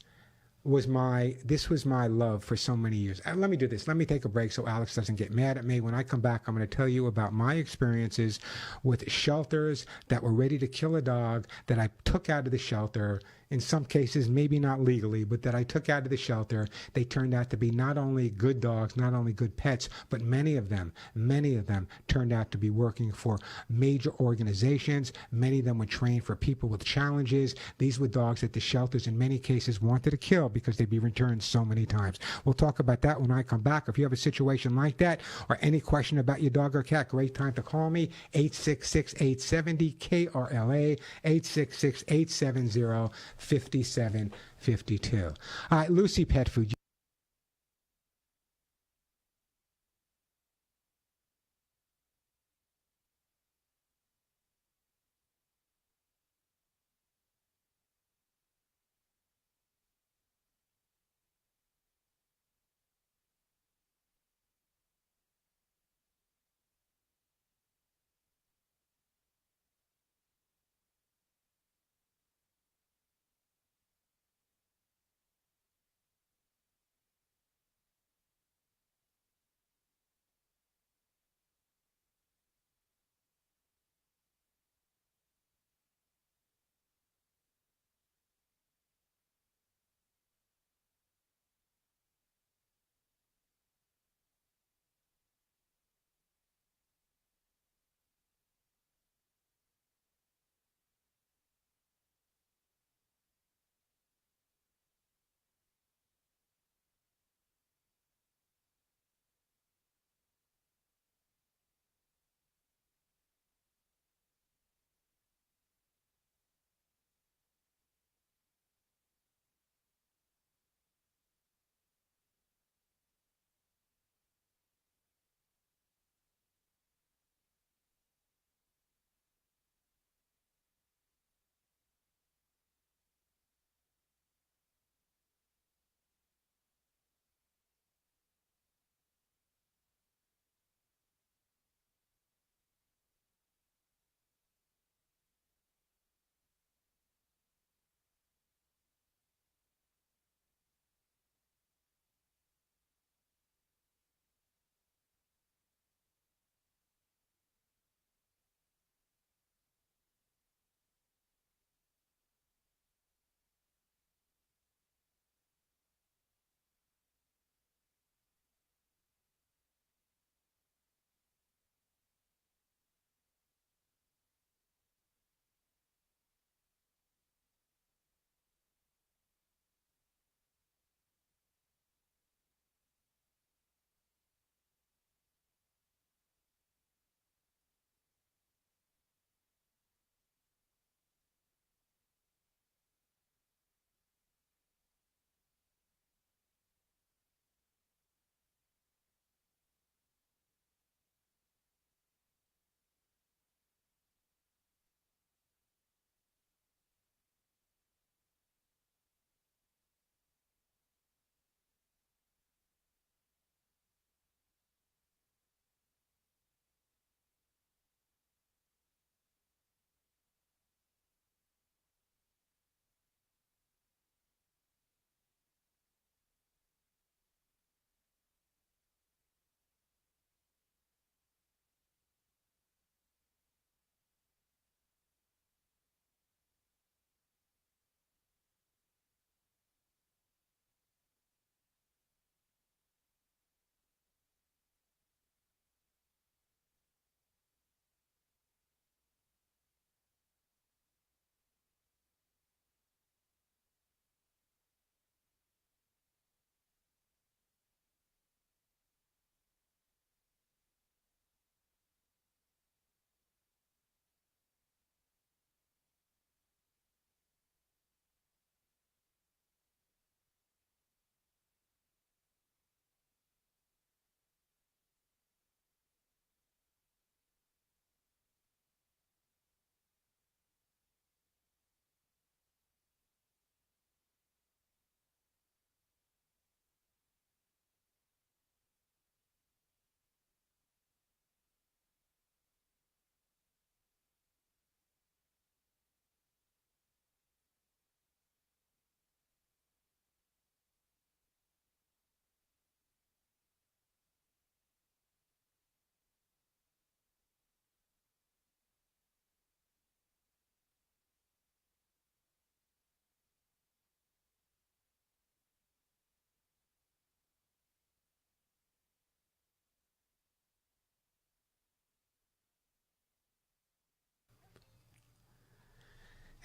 S1: was my love for so many years. Let me do this. Let me take a break so Alex doesn't get mad at me. When I come back, I'm going to tell you about my experiences with shelters that were ready to kill a dog that I took out of the shelter in some cases, maybe not legally, but that I took out of the shelter, they turned out to be not only good dogs, not only good pets, but many of them turned out to be working for major organizations. Many of them were trained for people with challenges. These were dogs that the shelters in many cases wanted to kill because they'd be returned so many times. We'll talk about that when I come back. If you have a situation like that or any question about your dog or cat, great time to call me, 866-870-KRLA, 866-870-5752. All right, Lucy Pet Food.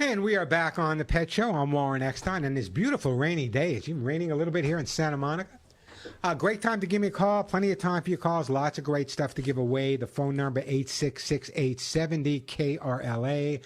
S1: And we are back on the Pet Show. I'm Warren Eckstein, and this beautiful rainy day. It's even raining a little bit here in Santa Monica. Great time to give me a call. Plenty of time for your calls. Lots of great stuff to give away. The phone number, 866-870-KRLA.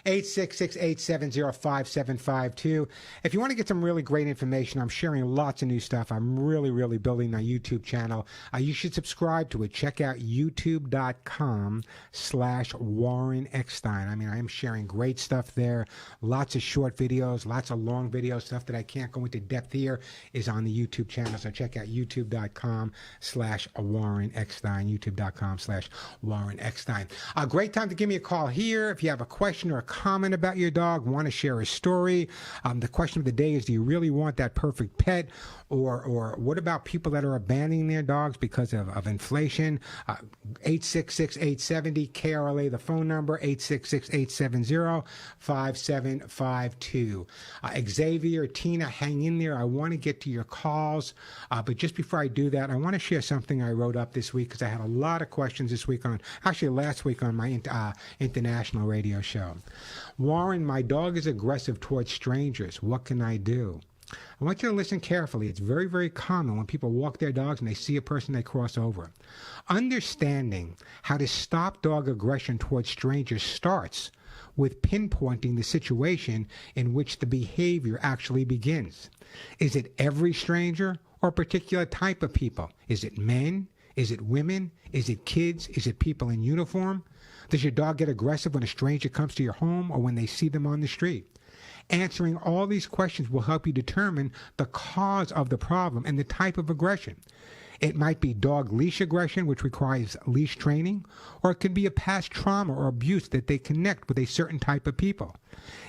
S1: 866-870-5752. If you want to get some really great information, I'm sharing lots of new stuff. I'm really building my YouTube channel. You should subscribe to it. Check out youtube.com/Warren Eckstein. I mean, I am sharing great stuff there. Lots of short videos, lots of long videos. Stuff that I can't go into depth here is on the YouTube channel. So check out youtube.com/Warren Eckstein. youtube.com/Warren Eckstein. A great time to give me a call here. If you have a question or a comment about your dog, want to share a story. The question of the day is, do you really want that perfect pet? Or what about people that are abandoning their dogs because of inflation? 866-870-KRLA, the phone number, 866-870-5752. Xavier, Tina, hang in there. I want to get to your calls. But just before I do that, I want to share something I wrote up this week because I had a lot of questions this week last week on my international radio show. Warren, my dog is aggressive towards strangers. What can I do? I want you to listen carefully. It's very common when people walk their dogs and they see a person, they cross over. Understanding how to stop dog aggression towards strangers starts with pinpointing the situation in which the behavior actually begins. Is it every stranger or a particular type of people? Is it men? Is it women? Is it kids? Is it people in uniform? Does your dog get aggressive when a stranger comes to your home or when they see them on the street? Answering all these questions will help you determine the cause of the problem and the type of aggression. It might be dog leash aggression, which requires leash training, or it could be a past trauma or abuse that they connect with a certain type of people.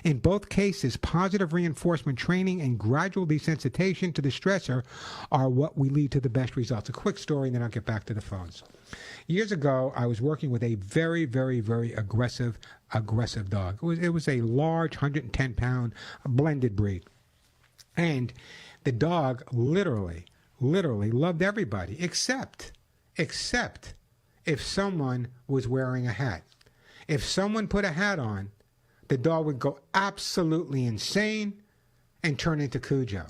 S1: In both cases, positive reinforcement training and gradual desensitization to the stressor are what will lead to the best results. A quick story, and then I'll get back to the phones. Years ago, I was working with a very aggressive dog. It was a large 110-pound blended breed. And the dog literally loved everybody except if someone was wearing a hat. If someone put a hat on, the dog would go absolutely insane and turn into Cujo.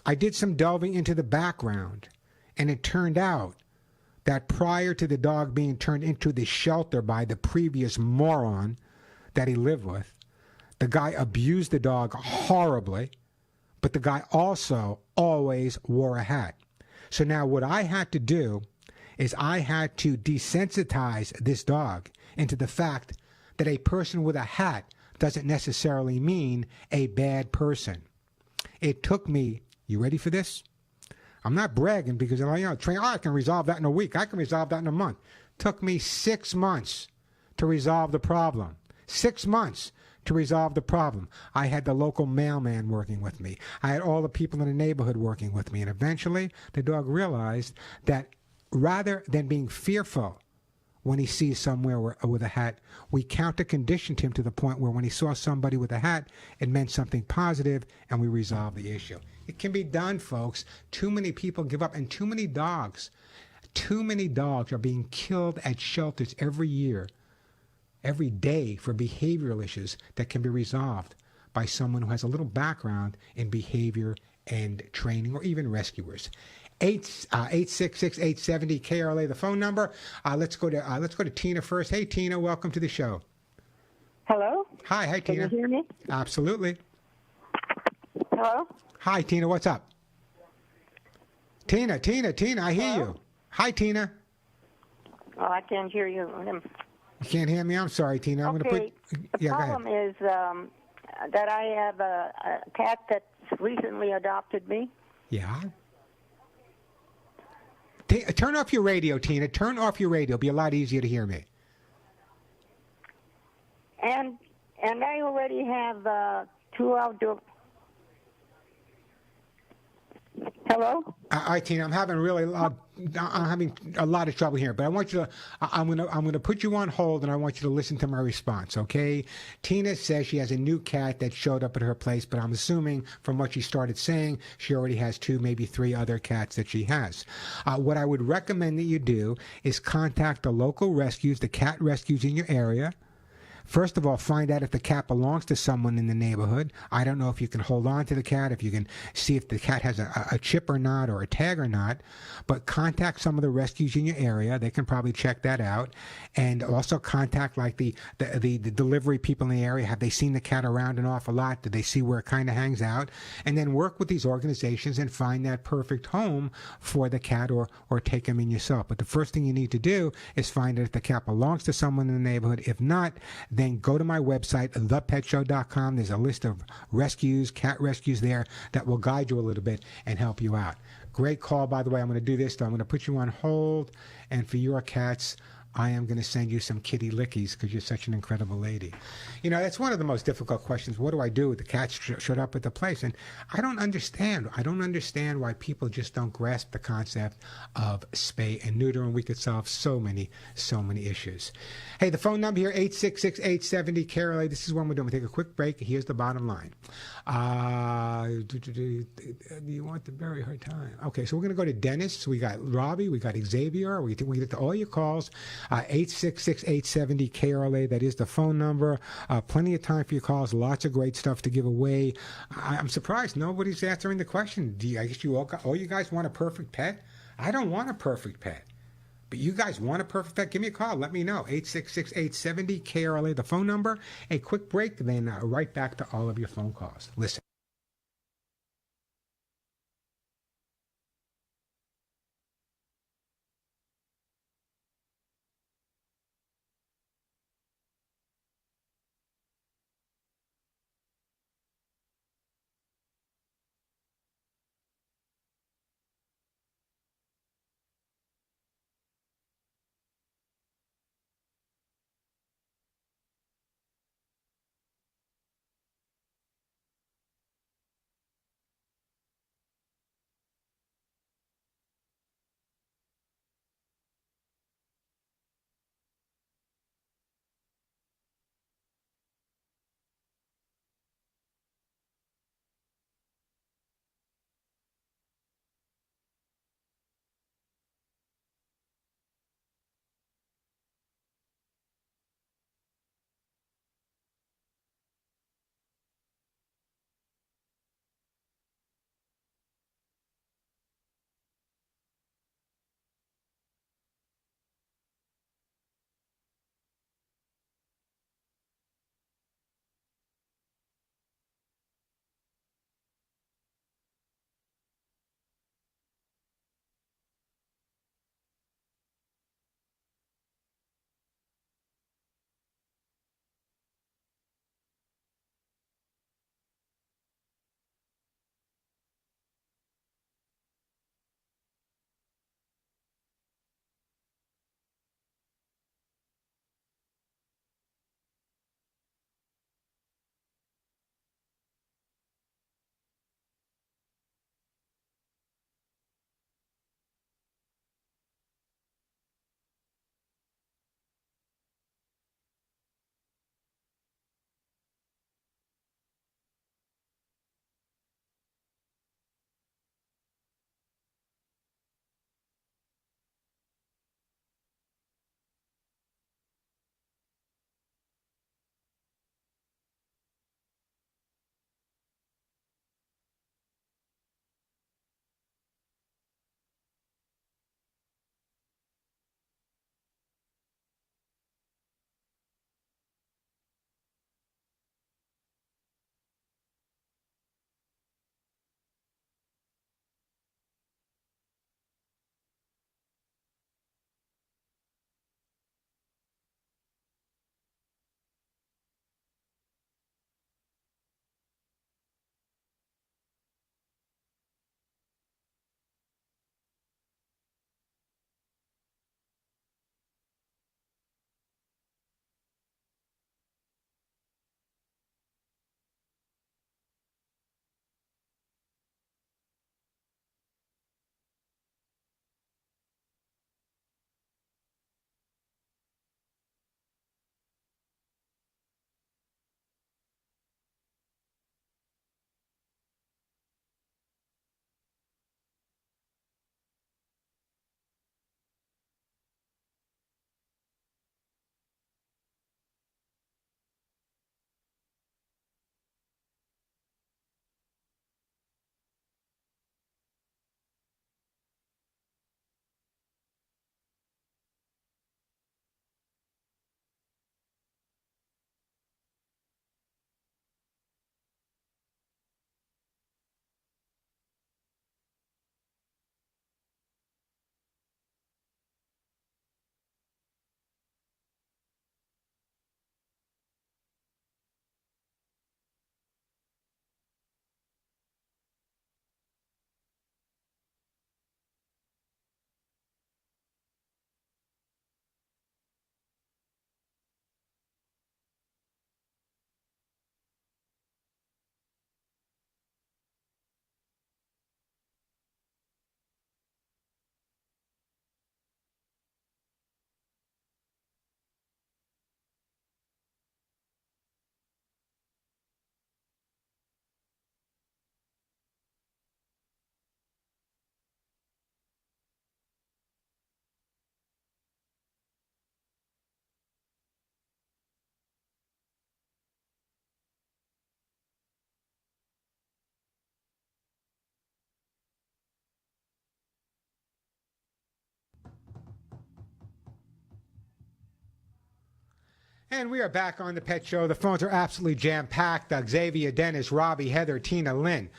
S1: I did some delving into the background, and it turned out that prior to the dog being turned into the shelter by the previous moron that he lived with, the guy abused the dog horribly, but the guy also always wore a hat. So now what I had to do is I had to desensitize this dog into the fact that a person with a hat doesn't necessarily mean a bad person. It took me, you ready for this? I'm not bragging because I can resolve that in a week. I can resolve that in a month. Took me 6 months to resolve the problem. 6 months to resolve the problem. I had the local mailman working with me. I had all the people in the neighborhood working with me. And eventually, the dog realized that rather than being fearful when he sees somewhere with a hat, we counter-conditioned him to the point where when he saw somebody with a hat, it meant something positive, and we resolved the issue. It can be done, folks. Too many people give up, and too many dogs are being killed at shelters every year, every day, for behavioral issues that can be resolved by someone who has a little background in behavior and training, or even rescuers. 866-870-KRLA, the phone number. Let's go to Tina first. Hey, Tina, welcome to the show.
S6: Hello?
S1: Hi, Tina.
S6: Can you hear me?
S1: Absolutely.
S6: Hello?
S1: Hi, Tina, what's up? Tina, I hear
S6: Hello?
S1: you. Hi, Tina.
S6: Oh, I can't hear you.
S1: You can't hear me? I'm sorry, Tina. I'm
S6: okay.
S1: going to put...
S6: The problem is that I have a cat that's recently adopted me.
S1: Yeah? Turn off your radio, Tina. Turn off your radio. It'll be a lot easier to hear me.
S6: And I already have 2 outdoor... Hello?
S1: All right, Tina. I'm having a lot of trouble here, but I want you to. I'm gonna put you on hold, and I want you to listen to my response. Okay? Tina says she has a new cat that showed up at her place, but I'm assuming from what she started saying, she already has 2, maybe 3 other cats that she has. What I would recommend that you do is contact the local rescues, the cat rescues in your area. First of all, find out if the cat belongs to someone in the neighborhood. I don't know if you can hold on to the cat, if you can see if the cat has a chip or not, or a tag or not, but contact some of the rescues in your area. They can probably check that out. And also contact like the delivery people in the area. Have they seen the cat around an awful lot? Do they see where it kind of hangs out? And then work with these organizations and find that perfect home for the cat, or take him in yourself. But the first thing you need to do is find out if the cat belongs to someone in the neighborhood. If not, then go to my website, thepetshow.com. There's a list of rescues, cat rescues there that will guide you a little bit and help you out. Great call, by the way. I'm going to do this, though. I'm going to put you on hold, and for your cats, I am going to send you some kitty lickies because you're such an incredible lady. You know, that's one of the most difficult questions. What do I do? The cats showed up at the place. And I don't understand. I don't understand why people just don't grasp the concept of spay and neuter, and we could solve so many issues. Hey, the phone number here, 866-870-KRLA. This is when we're doing. We take a quick break. Here's the bottom line. Do you want the very hard time? Okay, so we're going to go to Dennis. We got Robbie. We got Xavier. We get to all your calls. 866-870-KRLA. That is the phone number. Plenty of time for your calls. Lots of great stuff to give away. I'm surprised nobody's answering the question. I guess all you guys want a perfect pet? I don't want a perfect pet. But you guys want a perfect pet? Give me a call. Let me know. 866-870-KRLA, the phone number. A quick break, then right back to all of your phone calls. Listen. And we are back on the Pet Show. The phones are absolutely jam-packed. Xavier, Dennis, Robbie, Heather, Tina, Lynn.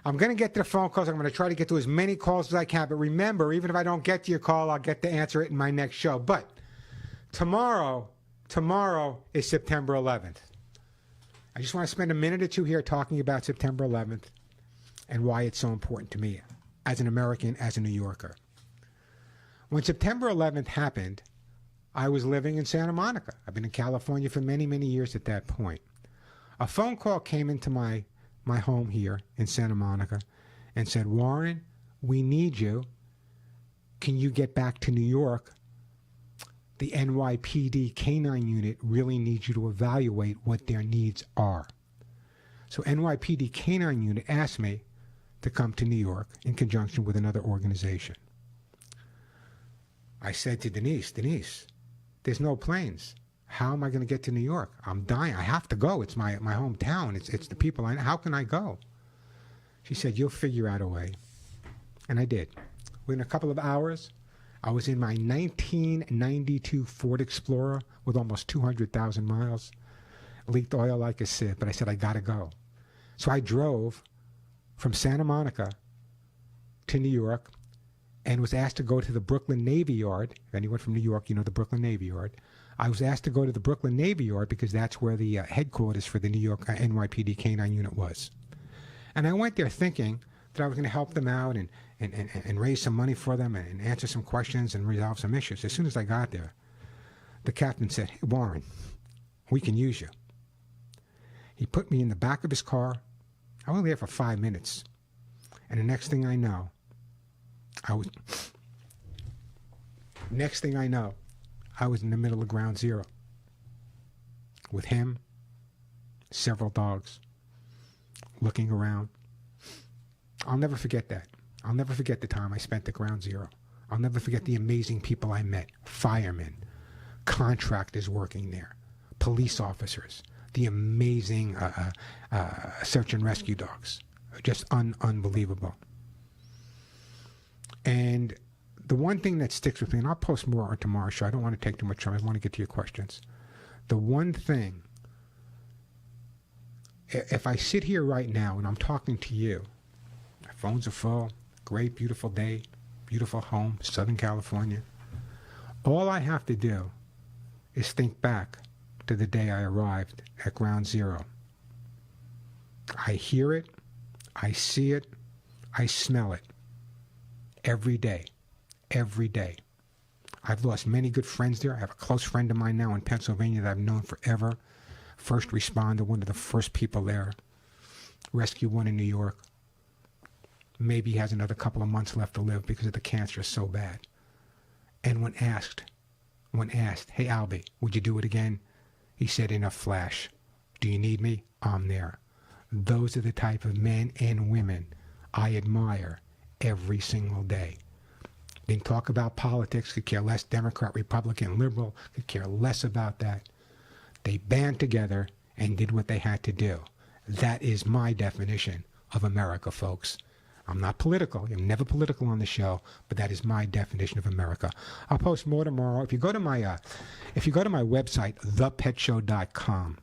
S1: I'm going to get to the phone calls. I'm going to try to get to as many calls as I can. But remember, even if I don't get to your call, I'll get to answer it in my next show. But tomorrow is September 11th. I just want to spend a minute or two here talking about September 11th and why it's so important to me as an American, as a New Yorker. When September 11th happened, I was living in Santa Monica. I've been in California for many, many years at that point. A phone call came into my home here in Santa Monica and said, Warren, we need you. Can you get back to New York? The NYPD Canine Unit really needs you to evaluate what their needs are. So NYPD Canine Unit asked me to come to New York in conjunction with another organization. I said to Denise, there's no planes. How am I going to get to New York? I'm dying. I have to go. It's my hometown. It's the people I know. How can I go? She said, you'll figure out a way. And I did. Within a couple of hours, I was in my 1992 Ford Explorer with almost 200,000 miles. Leaked oil like a sieve, but I said, I got to go. So I drove from Santa Monica to New York and was asked to go to the Brooklyn Navy Yard. If anyone from New York, you know the Brooklyn Navy Yard. I was asked to go to the Brooklyn Navy Yard because that's where the headquarters for the New York NYPD Canine Unit was. And I went there thinking that I was going to help them out and raise some money for them and answer some questions and resolve some issues. As soon as I got there, the captain said, hey, Warren, we can use you. He put me in the back of his car. I was there for 5 minutes. And the next thing I know, I was in the middle of Ground Zero with him, several dogs, looking around. I'll never forget that. I'll never forget the time I spent at Ground Zero. I'll never forget the amazing people I met, firemen, contractors working there, police officers, the amazing search and rescue dogs. Just unbelievable. And the one thing that sticks with me, and I'll post more on tomorrow's show. I don't want to take too much time. I want to get to your questions. The one thing, if I sit here right now and I'm talking to you, my phones are full, great, beautiful day, beautiful home, Southern California. All I have to do is think back to the day I arrived at Ground Zero. I hear it, I see it, I smell it. Every day. I've lost many good friends there. I have a close friend of mine now in Pennsylvania that I've known forever. First responder, one of the first people there. Rescue one in New York. Maybe he has another couple of months left to live because of the cancer is so bad. And when asked, hey Albie, would you do it again? He said in a flash, do you need me? I'm there. Those are the type of men and women I admire every single day. Didn't talk about politics, could care less, Democrat, Republican, liberal, could care less about that. They band together and did what they had to do. That is my definition of America, folks. I'm not political. I'm never political on the show, but that is my definition of America. I'll post more tomorrow. If you go to my website, thepetshow.com,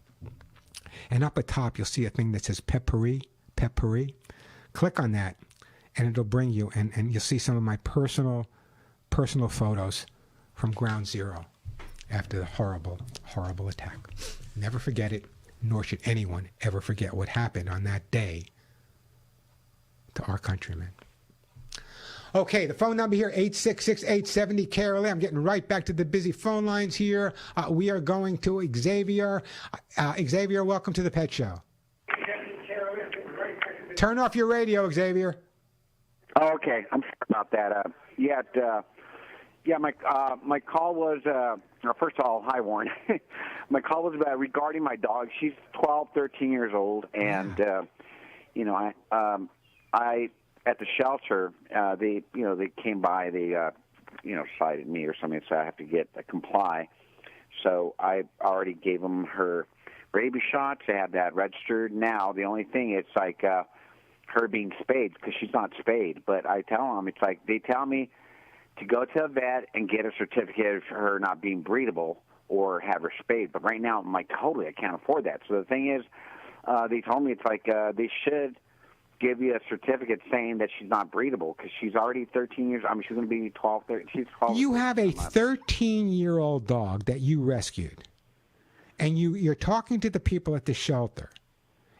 S1: and up at top you'll see a thing that says Peppery. Click on that, and it'll bring you, and you'll see some of my personal photos from Ground Zero after the horrible attack. Never forget it, nor should anyone ever forget what happened on that day to our countrymen. Okay, the phone number here, 866-870 KRLA. I'm getting right back to the busy phone lines here. We are going to Xavier. Xavier, welcome to the Pet Show. Turn off your radio, Xavier.
S7: Oh, okay, I'm sorry about that. My call was, first of all, hi, Warren. My call was about regarding my dog. She's 12, 13 years old, and, I at the shelter, they came by, they, cited me or something, so I have to comply. So I already gave them her rabies shots. I have that registered. Now, the only thing, it's like her being spayed, because she's not spayed. But I tell them, it's like they tell me to go to a vet and get a certificate of her not being breedable. or have her spayed. But right now, I'm like, totally, I can't afford that. So the thing is, they told me it's like they should give you a certificate saying that she's not breedable because she's already 13 years. I mean, she's going to be 12, 13. She's 12.
S1: You have a 13-year-old dog that you rescued, and you're talking to the people at the shelter.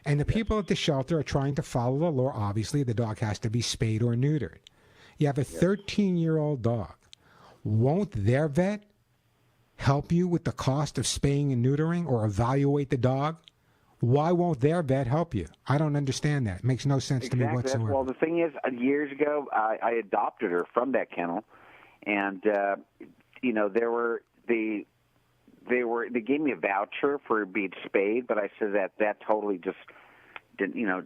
S1: And the people at the shelter are trying to follow the law. Obviously, the dog has to be spayed or neutered. You have a 13-year-old dog. Won't their vet help you with the cost of spaying and neutering or evaluate the dog? Why won't their vet help you? I don't understand that. It makes no sense to me whatsoever.
S7: Well, the thing is, years ago, I adopted her from that kennel, and you know, they gave me a voucher for being spayed, but I said that totally just didn't, you know,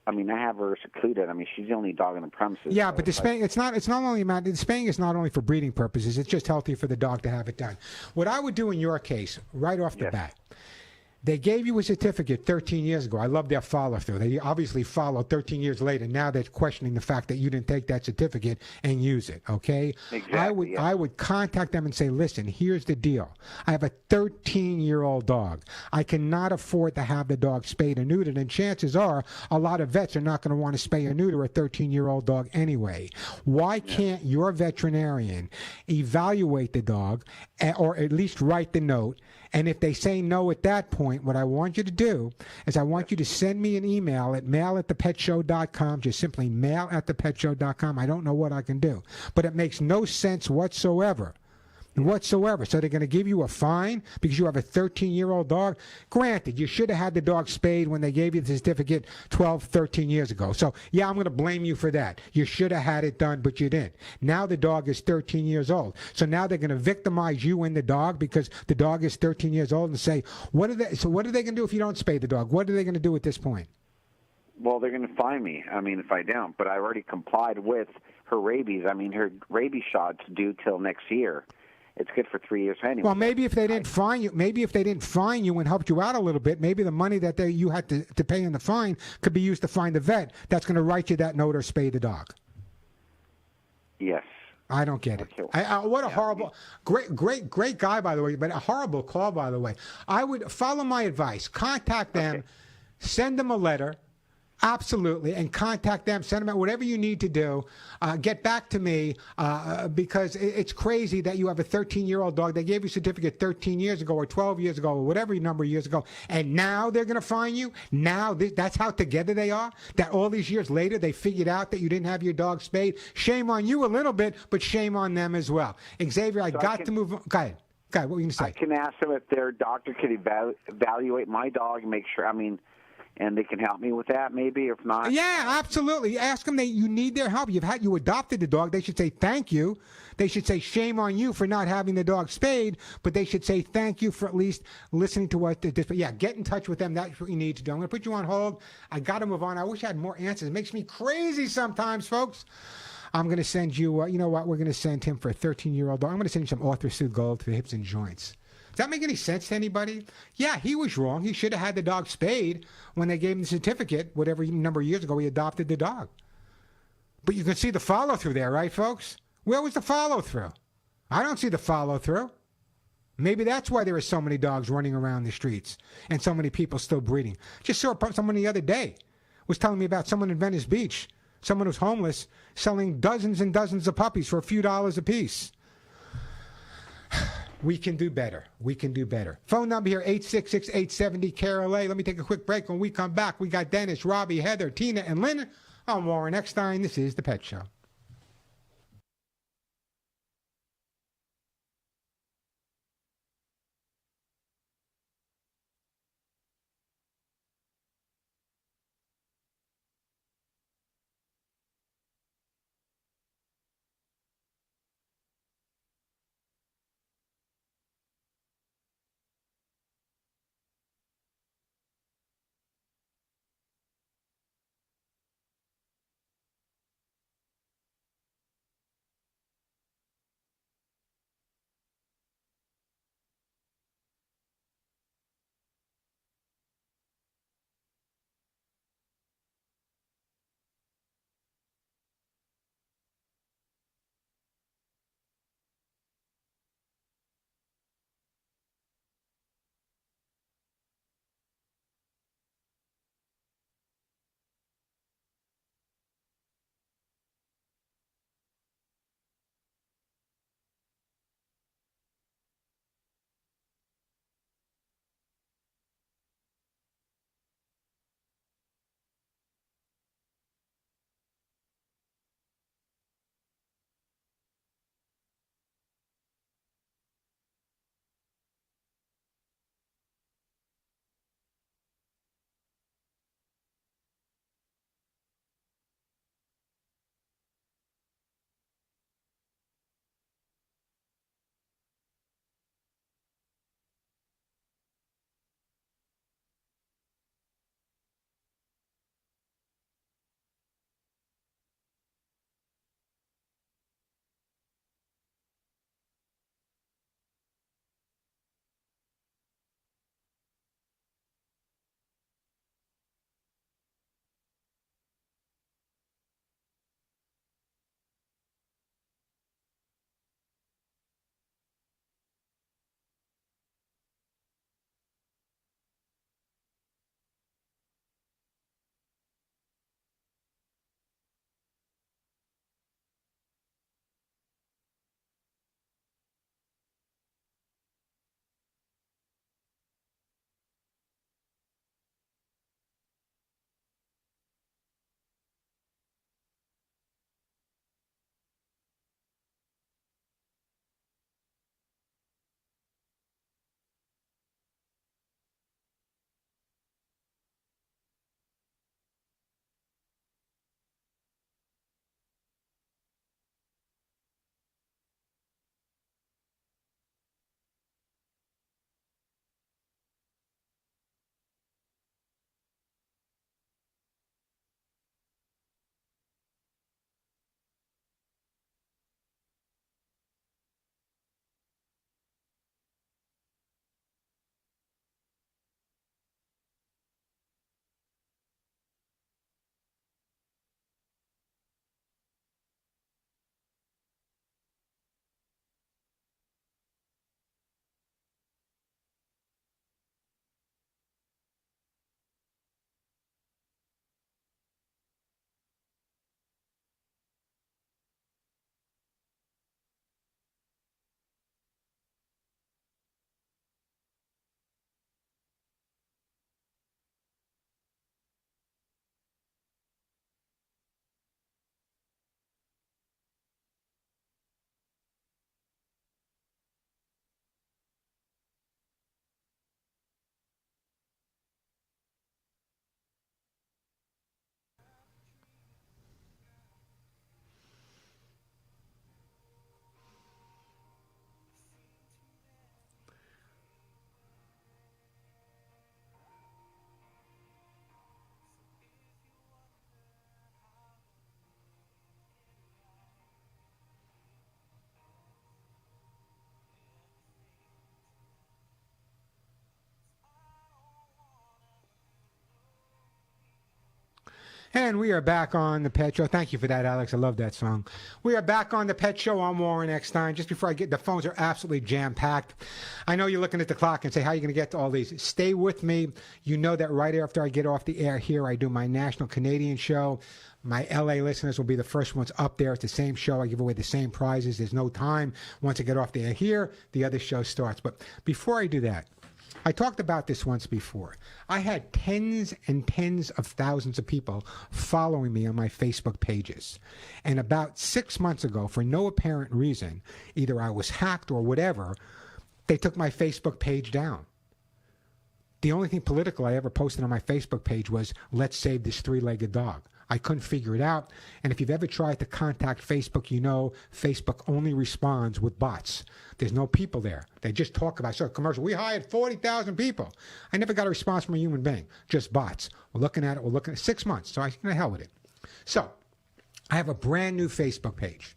S7: I mean, I have her secluded. I mean, she's the only dog on the premises.
S1: Yeah,
S7: so
S1: but the spaying, it's not only the spaying is not only for breeding purposes. It's just healthy for the dog to have it done. What I would do in your case, right off the bat, they gave you a certificate 13 years ago. I love their follow-through. They obviously followed 13 years later. Now they're questioning the fact that you didn't take that certificate and use it, okay?
S7: Exactly,
S1: I would contact them and say, listen, here's the deal. I have a 13-year-old dog. I cannot afford to have the dog spayed or neutered, and chances are a lot of vets are not going to want to spay or neuter a 13-year-old dog anyway. Why can't your veterinarian evaluate the dog or at least write the note? And if they say no at that point, what I want you to do is I want you to send me an email at mail@thepetshow.com, just simply mail@thepetshow.com. I don't know what I can do, but it makes no sense whatsoever. So they're going to give you a fine because you have a 13-year-old dog? Granted, you should have had the dog spayed when they gave you the certificate 12, 13 years ago. So, yeah, I'm going to blame you for that. You should have had it done, but you didn't. Now the dog is 13 years old. So now they're going to victimize you and the dog because the dog is 13 years old and say, what are they going to do if you don't spay the dog? What are they going to do at this point?
S7: Well, they're going to fine me. I mean, if I don't. But I already complied with her rabies. I mean, her rabies shot's due till next year. It's good for 3 years anyway.
S1: Well, maybe if they didn't fine you, and helped you out a little bit, maybe the money that you had to pay in the fine could be used to find the vet that's going to write you that note or spay the dog.
S7: Yes.
S1: I don't get it. What a horrible, great guy, by the way, but a horrible call, by the way. I would follow my advice. Contact them, send them a letter. Absolutely, and contact them, send them out, whatever you need to do. Get back to me because it's crazy that you have a 13-year-old dog. They gave you a certificate 13 years ago or 12 years ago or whatever number of years ago, and now they're going to fine you? Now that's how together they are? That all these years later they figured out that you didn't have your dog spayed? Shame on you a little bit, but shame on them as well. Xavier, I got to move on. Go ahead. What were you going to say?
S7: I can ask them if their doctor could evaluate my dog and make sure, and they can help me with that, maybe, if not.
S1: Yeah, absolutely. Ask them you need their help. You adopted the dog. They should say thank you. They should say shame on you for not having the dog spayed, but they should say thank you for at least listening to what this. But yeah, get in touch with them. That's what you need to do. I'm going to put you on hold. I got to move on. I wish I had more answers. It makes me crazy sometimes, folks. I'm going to send you, you know what? We're going to send him for a 13-year-old dog. I'm going to send you some Orthosud Gold for hips and joints. Does that make any sense to anybody? Yeah, he was wrong. He should have had the dog spayed when they gave him the certificate, whatever number of years ago he adopted the dog. But you can see the follow-through there, right, folks? Where was the follow-through? I don't see the follow-through. Maybe that's why there are so many dogs running around the streets and so many people still breeding. Just saw someone the other day was telling me about someone in Venice Beach, someone who's homeless, selling dozens and dozens of puppies for a few dollars a piece. We can do better. We can do better. Phone number here, 866-870-KRLA. Let me take a quick break. When we come back, we got Dennis, Robbie, Heather, Tina, and Lynn. I'm Warren Eckstein. This is The Pet Show. And we are back on the Pet Show. Thank you for that, Alex. I love that song. We are back on the Pet Show. I'm Warren Eckstein. Just before I get, the phones are absolutely jam-packed. I know you're looking at the clock and say, how are you going to get to all these? Stay with me. You know that right after I get off the air here, I do my national Canadian show. My LA listeners will be the first ones up there. It's the same show. I give away the same prizes. There's no time. Once I get off the air here, the other show starts. But before I do that, I talked about this once before. I had tens and tens of thousands of people following me on my Facebook pages. And about 6 months ago, for no apparent reason, either I was hacked or whatever, they took my Facebook page down. The only thing political I ever posted on my Facebook page was, let's save this three-legged dog. I couldn't figure it out. And if you've ever tried to contact Facebook, you know Facebook only responds with bots. There's no people there. They just talk about, so commercial, we hired 40,000 people. I never got a response from a human being, just bots. We're looking at it, 6 months, so I said, the hell with it. So I have a brand new Facebook page.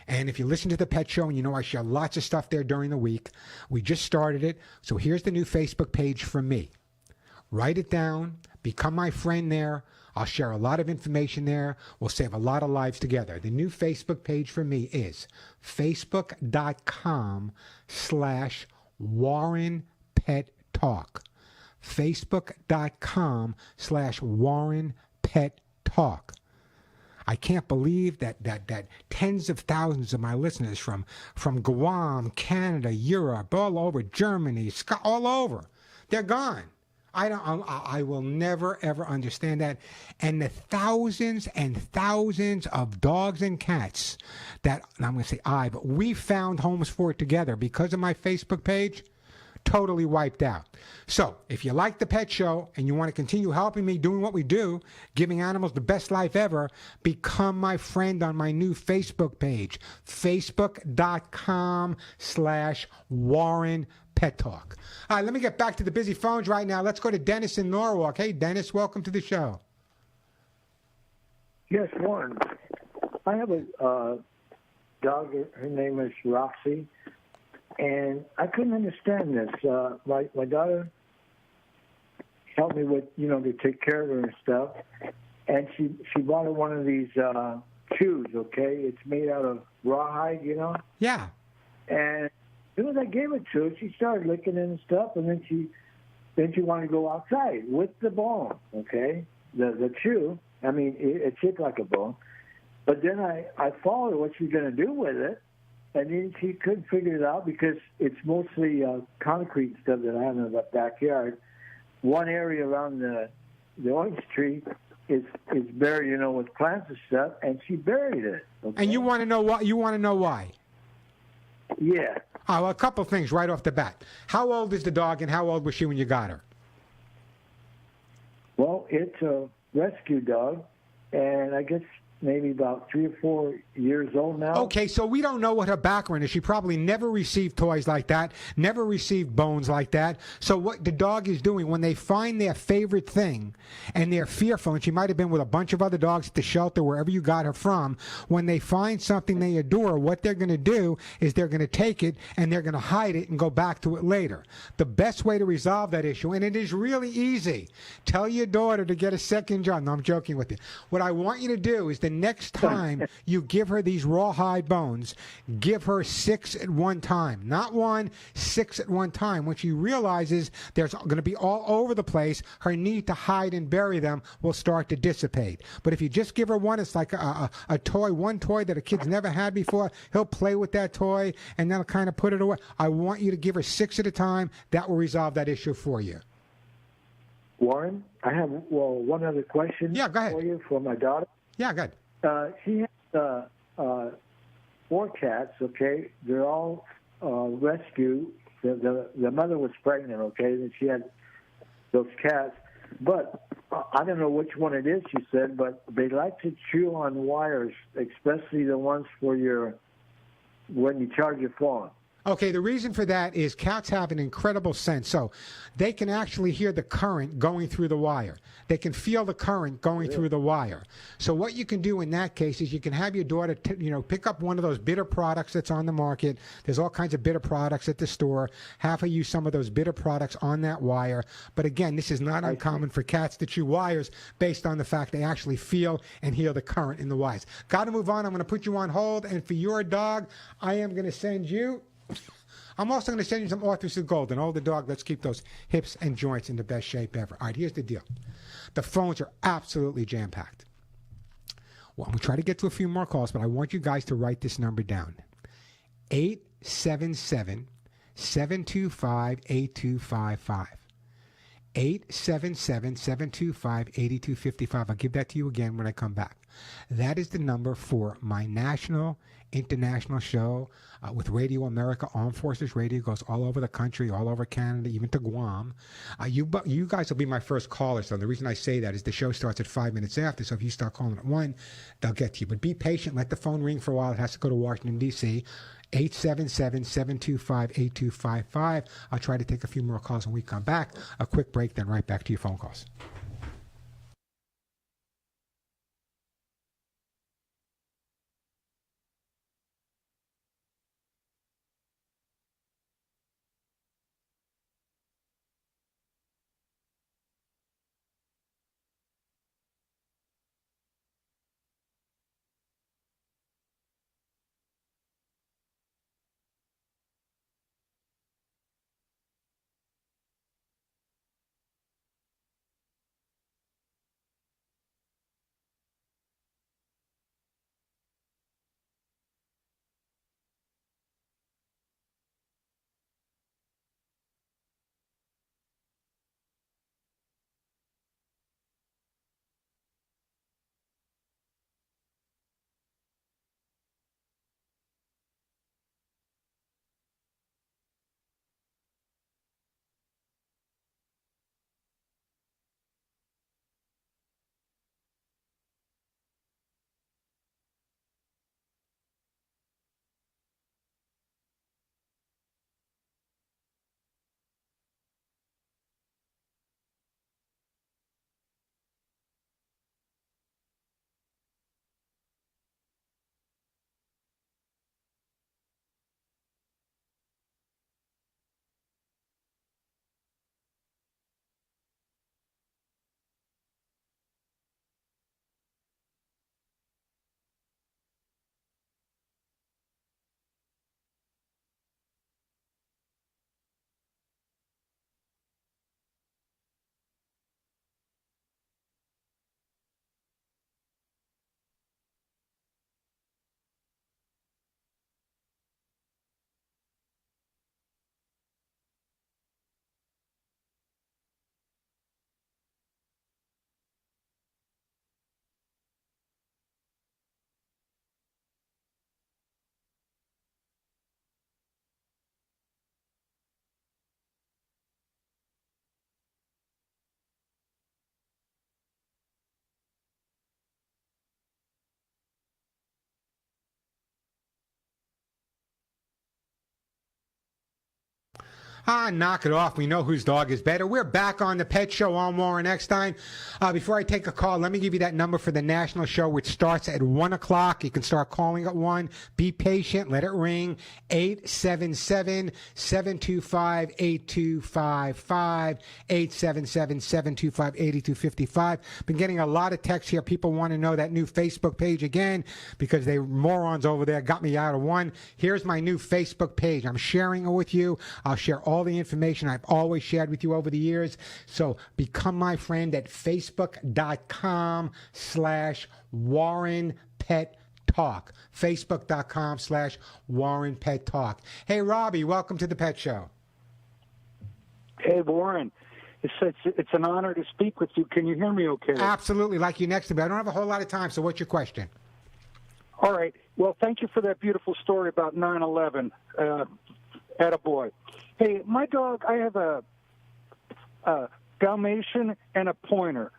S1: And if you listen to the Pet Show, and you know I share lots of stuff there during the week, we just started it. So here's the new Facebook page for me. Write it down, become my friend there. I'll share a lot of information there. We'll save a lot of lives together. The new Facebook page for me is facebook.com/Warren Pet Talk. Facebook.com/Warren Pet Talk. I can't believe that tens of thousands of my listeners from Guam, Canada, Europe, all over, Germany, all over, they're gone. I will never, ever understand that. And the thousands and thousands of dogs and cats that, and I'm going to say but we found homes for together because of my Facebook page, totally wiped out. So if you like the Pet Show and you want to continue helping me doing what we do, giving animals the best life ever, become my friend on my new Facebook page, facebook.com/Warren Pet Talk. All right, let me get back to the busy phones right now. Let's go to Dennis in Norwalk. Hey, Dennis, welcome to the show.
S8: Yes, Warren. I have a dog. Her name is Roxy, and I couldn't understand this. My daughter helped me with, to take care of her and stuff, and she bought her one of these shoes. Okay, it's made out of rawhide,
S1: Yeah.
S8: And as soon as I gave it to her, she started licking it and stuff, and then she wanted to go outside with the bone, okay? The chew, I mean, it's shaped like a bone. But then I followed her what she's going to do with it, and then she couldn't figure it out because it's mostly concrete stuff that I have in the backyard. One area around the orange tree is buried, with plants and stuff, and she buried it. Okay?
S1: And you want to know why?
S8: Yeah.
S1: Oh, well, a couple things right off the bat. How old is the dog, and how old was she when you got her?
S8: Well, it's a rescue dog, and I guess maybe about 3 or 4 years old now.
S1: Okay, so we don't know what her background is. She probably never received toys like that, never received bones like that. So what the dog is doing, when they find their favorite thing and they're fearful, and she might have been with a bunch of other dogs at the shelter, wherever you got her from, when they find something they adore, what they're going to do is they're going to take it and they're going to hide it and go back to it later. The best way to resolve that issue, and it is really easy, tell your daughter to get a second job. No, I'm joking with you. What I want you to do is the next time you give her these rawhide bones, give her 6 at one time. Not 1, 6 at one time. When she realizes there's going to be all over the place, her need to hide and bury them will start to dissipate. But if you just give her one, it's like a toy, one toy that a kid's never had before. He'll play with that toy, and then he'll kind of put it away. I want you to give her 6 at a time. That will resolve that issue for you.
S8: Warren, I have one other question
S1: go ahead.
S8: For you, for my daughter.
S1: Yeah, good.
S8: She has 4 cats, okay? They're all rescue. The mother was pregnant, okay? And she had those cats. But I don't know which one it is, she said, but they like to chew on wires, especially the ones for when you charge your phone.
S1: Okay, the reason for that is cats have an incredible sense. So they can actually hear the current going through the wire. They can feel the current going through the wire. So what you can do in that case is you can have your daughter, pick up one of those bitter products that's on the market. There's all kinds of bitter products at the store. Have her use some of those bitter products on that wire. But again, this is not uncommon for cats to chew wires based on the fact they actually feel and hear the current in the wires. Got to move on. I'm going to put you on hold. And for your dog, I am going to send you... I'm also going to send you some Arthur's Gold, an older dog. Let's keep those hips and joints in the best shape ever. All right, here's the deal. The phones are absolutely jam-packed. Well, I'm going to try to get to a few more calls, but I want you guys to write this number down. 877-725-8255. 877-725-8255. I'll give that to you again when I come back. That is the number for my national, international show with Radio America. Armed Forces Radio goes all over the country, all over Canada, even to Guam. You guys will be my first callers. So the reason I say that is the show starts at 5 minutes after. So if you start calling at 1, they'll get to you. But be patient. Let the phone ring for a while. It has to go to Washington, D.C. 877-725-8255. I'll try to take a few more calls when we come back. A quick break, then right back to your phone calls. Knock it off. We know whose dog is better. We're back on the Pet Show on Warren Eckstein. Before I take a call, let me give you that number for the national show, which starts at 1 o'clock. You can start calling at 1. Be patient. Let it ring. 877-725-8255. 877-725-8255. Been getting a lot of texts here. People want to know that new Facebook page again because they morons over there got me out of one. Here's my new Facebook page. I'm sharing it with you. I'll share all the information I've always shared with you over the years. So become my friend at facebook.com/Warren Pet Talk. Facebook.com/Warren Pet Talk. Hey, Robbie, welcome to the Pet Show.
S9: Hey, Warren. It's an honor to speak with you. Can you hear me okay?
S1: Absolutely. Like you next to me. I don't have a whole lot of time, so what's your question?
S9: All right. Well, thank you for that beautiful story about 9/11. Attaboy. Hey, my dog, I have a Dalmatian and a Pointer,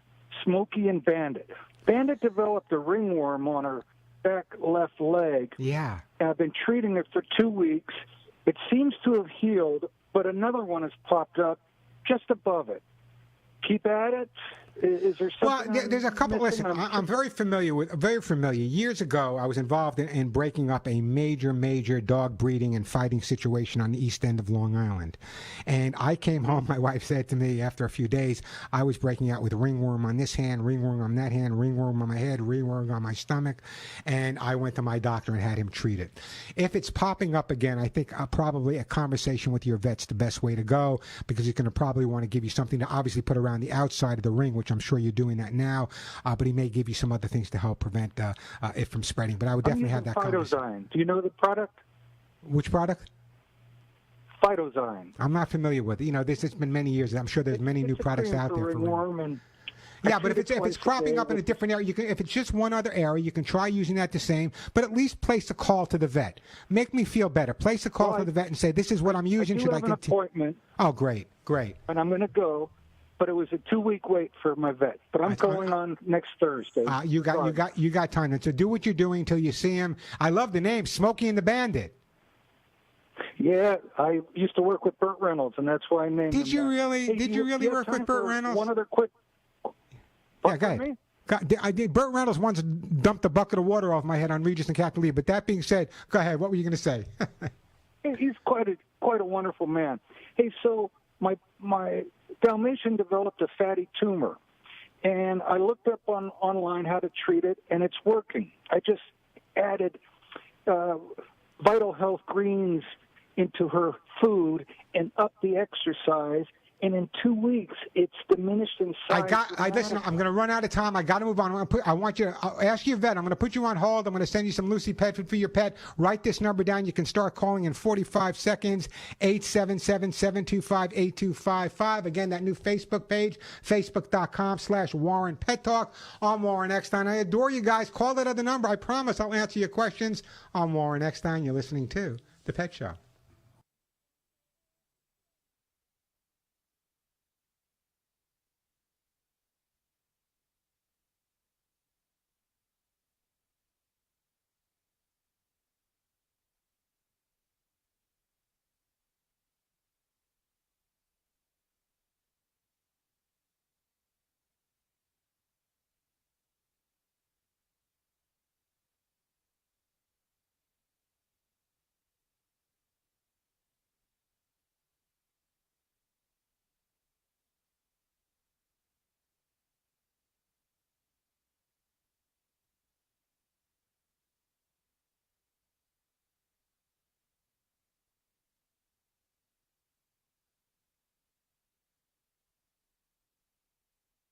S9: Smokey and Bandit. Bandit developed a ringworm on her back left leg.
S1: Yeah.
S9: And I've been treating it for 2 weeks, It seems to have healed, but another one has popped up just above it. Keep at it. Is there something?
S1: Well, there's a couple.
S9: missing?
S1: Listen, I'm very familiar. Years ago, I was involved in breaking up a major dog breeding and fighting situation on the east end of Long Island. And I came home. My wife said to me after a few days, I was breaking out with ringworm on this hand, ringworm on that hand, ringworm on my head, ringworm on my stomach. And I went to my doctor and had him treat it. If it's popping up again, I think probably a conversation with your vet's the best way to go, because he's going to probably want to give you something to obviously put around the outside of the ring, which I'm sure you're doing that now, but he may give you some other things to help prevent it from spreading. But I would definitely have that conversation.
S9: Phytozyme. Do you know the product?
S1: Which product?
S9: Phytozyme.
S1: I'm not familiar with it. You know, it's been many years. I'm sure there's many new products out there. Yeah, but if it's cropping up in a different area, if it's just one other area, you can try using that the same, but at least place a call to the vet. Make me feel better. Place a call to the vet and say, this is what I'm using.
S9: Should I continue? An appointment.
S1: Oh, great.
S9: And I'm going to go. But it was a 2-week wait for my vet. But I'm going on next Thursday.
S1: You got time. So do what you're doing until you see him. I love the name, Smokey and the Bandit.
S9: Yeah, I used to work with Burt Reynolds, and that's why I named him.
S1: Did you really work with Burt Reynolds?
S9: One other quick.
S1: Yeah, go ahead. I did. Burt Reynolds once dumped a bucket of water off my head on Regis and Captain Lee. But that being said, go ahead. What were you going to say?
S9: He's quite a wonderful man. Hey, so my Dalmatian developed a fatty tumor, and I looked up online how to treat it, and it's working. I just added Vital Health greens into her food and upped the exercise, and in 2 weeks, it's diminished in size.
S1: Listen, I'm going to run out of time. I got to move on. I'll ask your vet. I'm going to put you on hold. I'm going to send you some Lucy pet food for your pet. Write this number down. You can start calling in 45 seconds, 877-725-8255. Again, that new Facebook page, facebook.com/Warren Pet Talk. I'm Warren Eckstein. I adore you guys. Call that other number. I promise I'll answer your questions. I'm Warren Eckstein. You're listening to The Pet Show.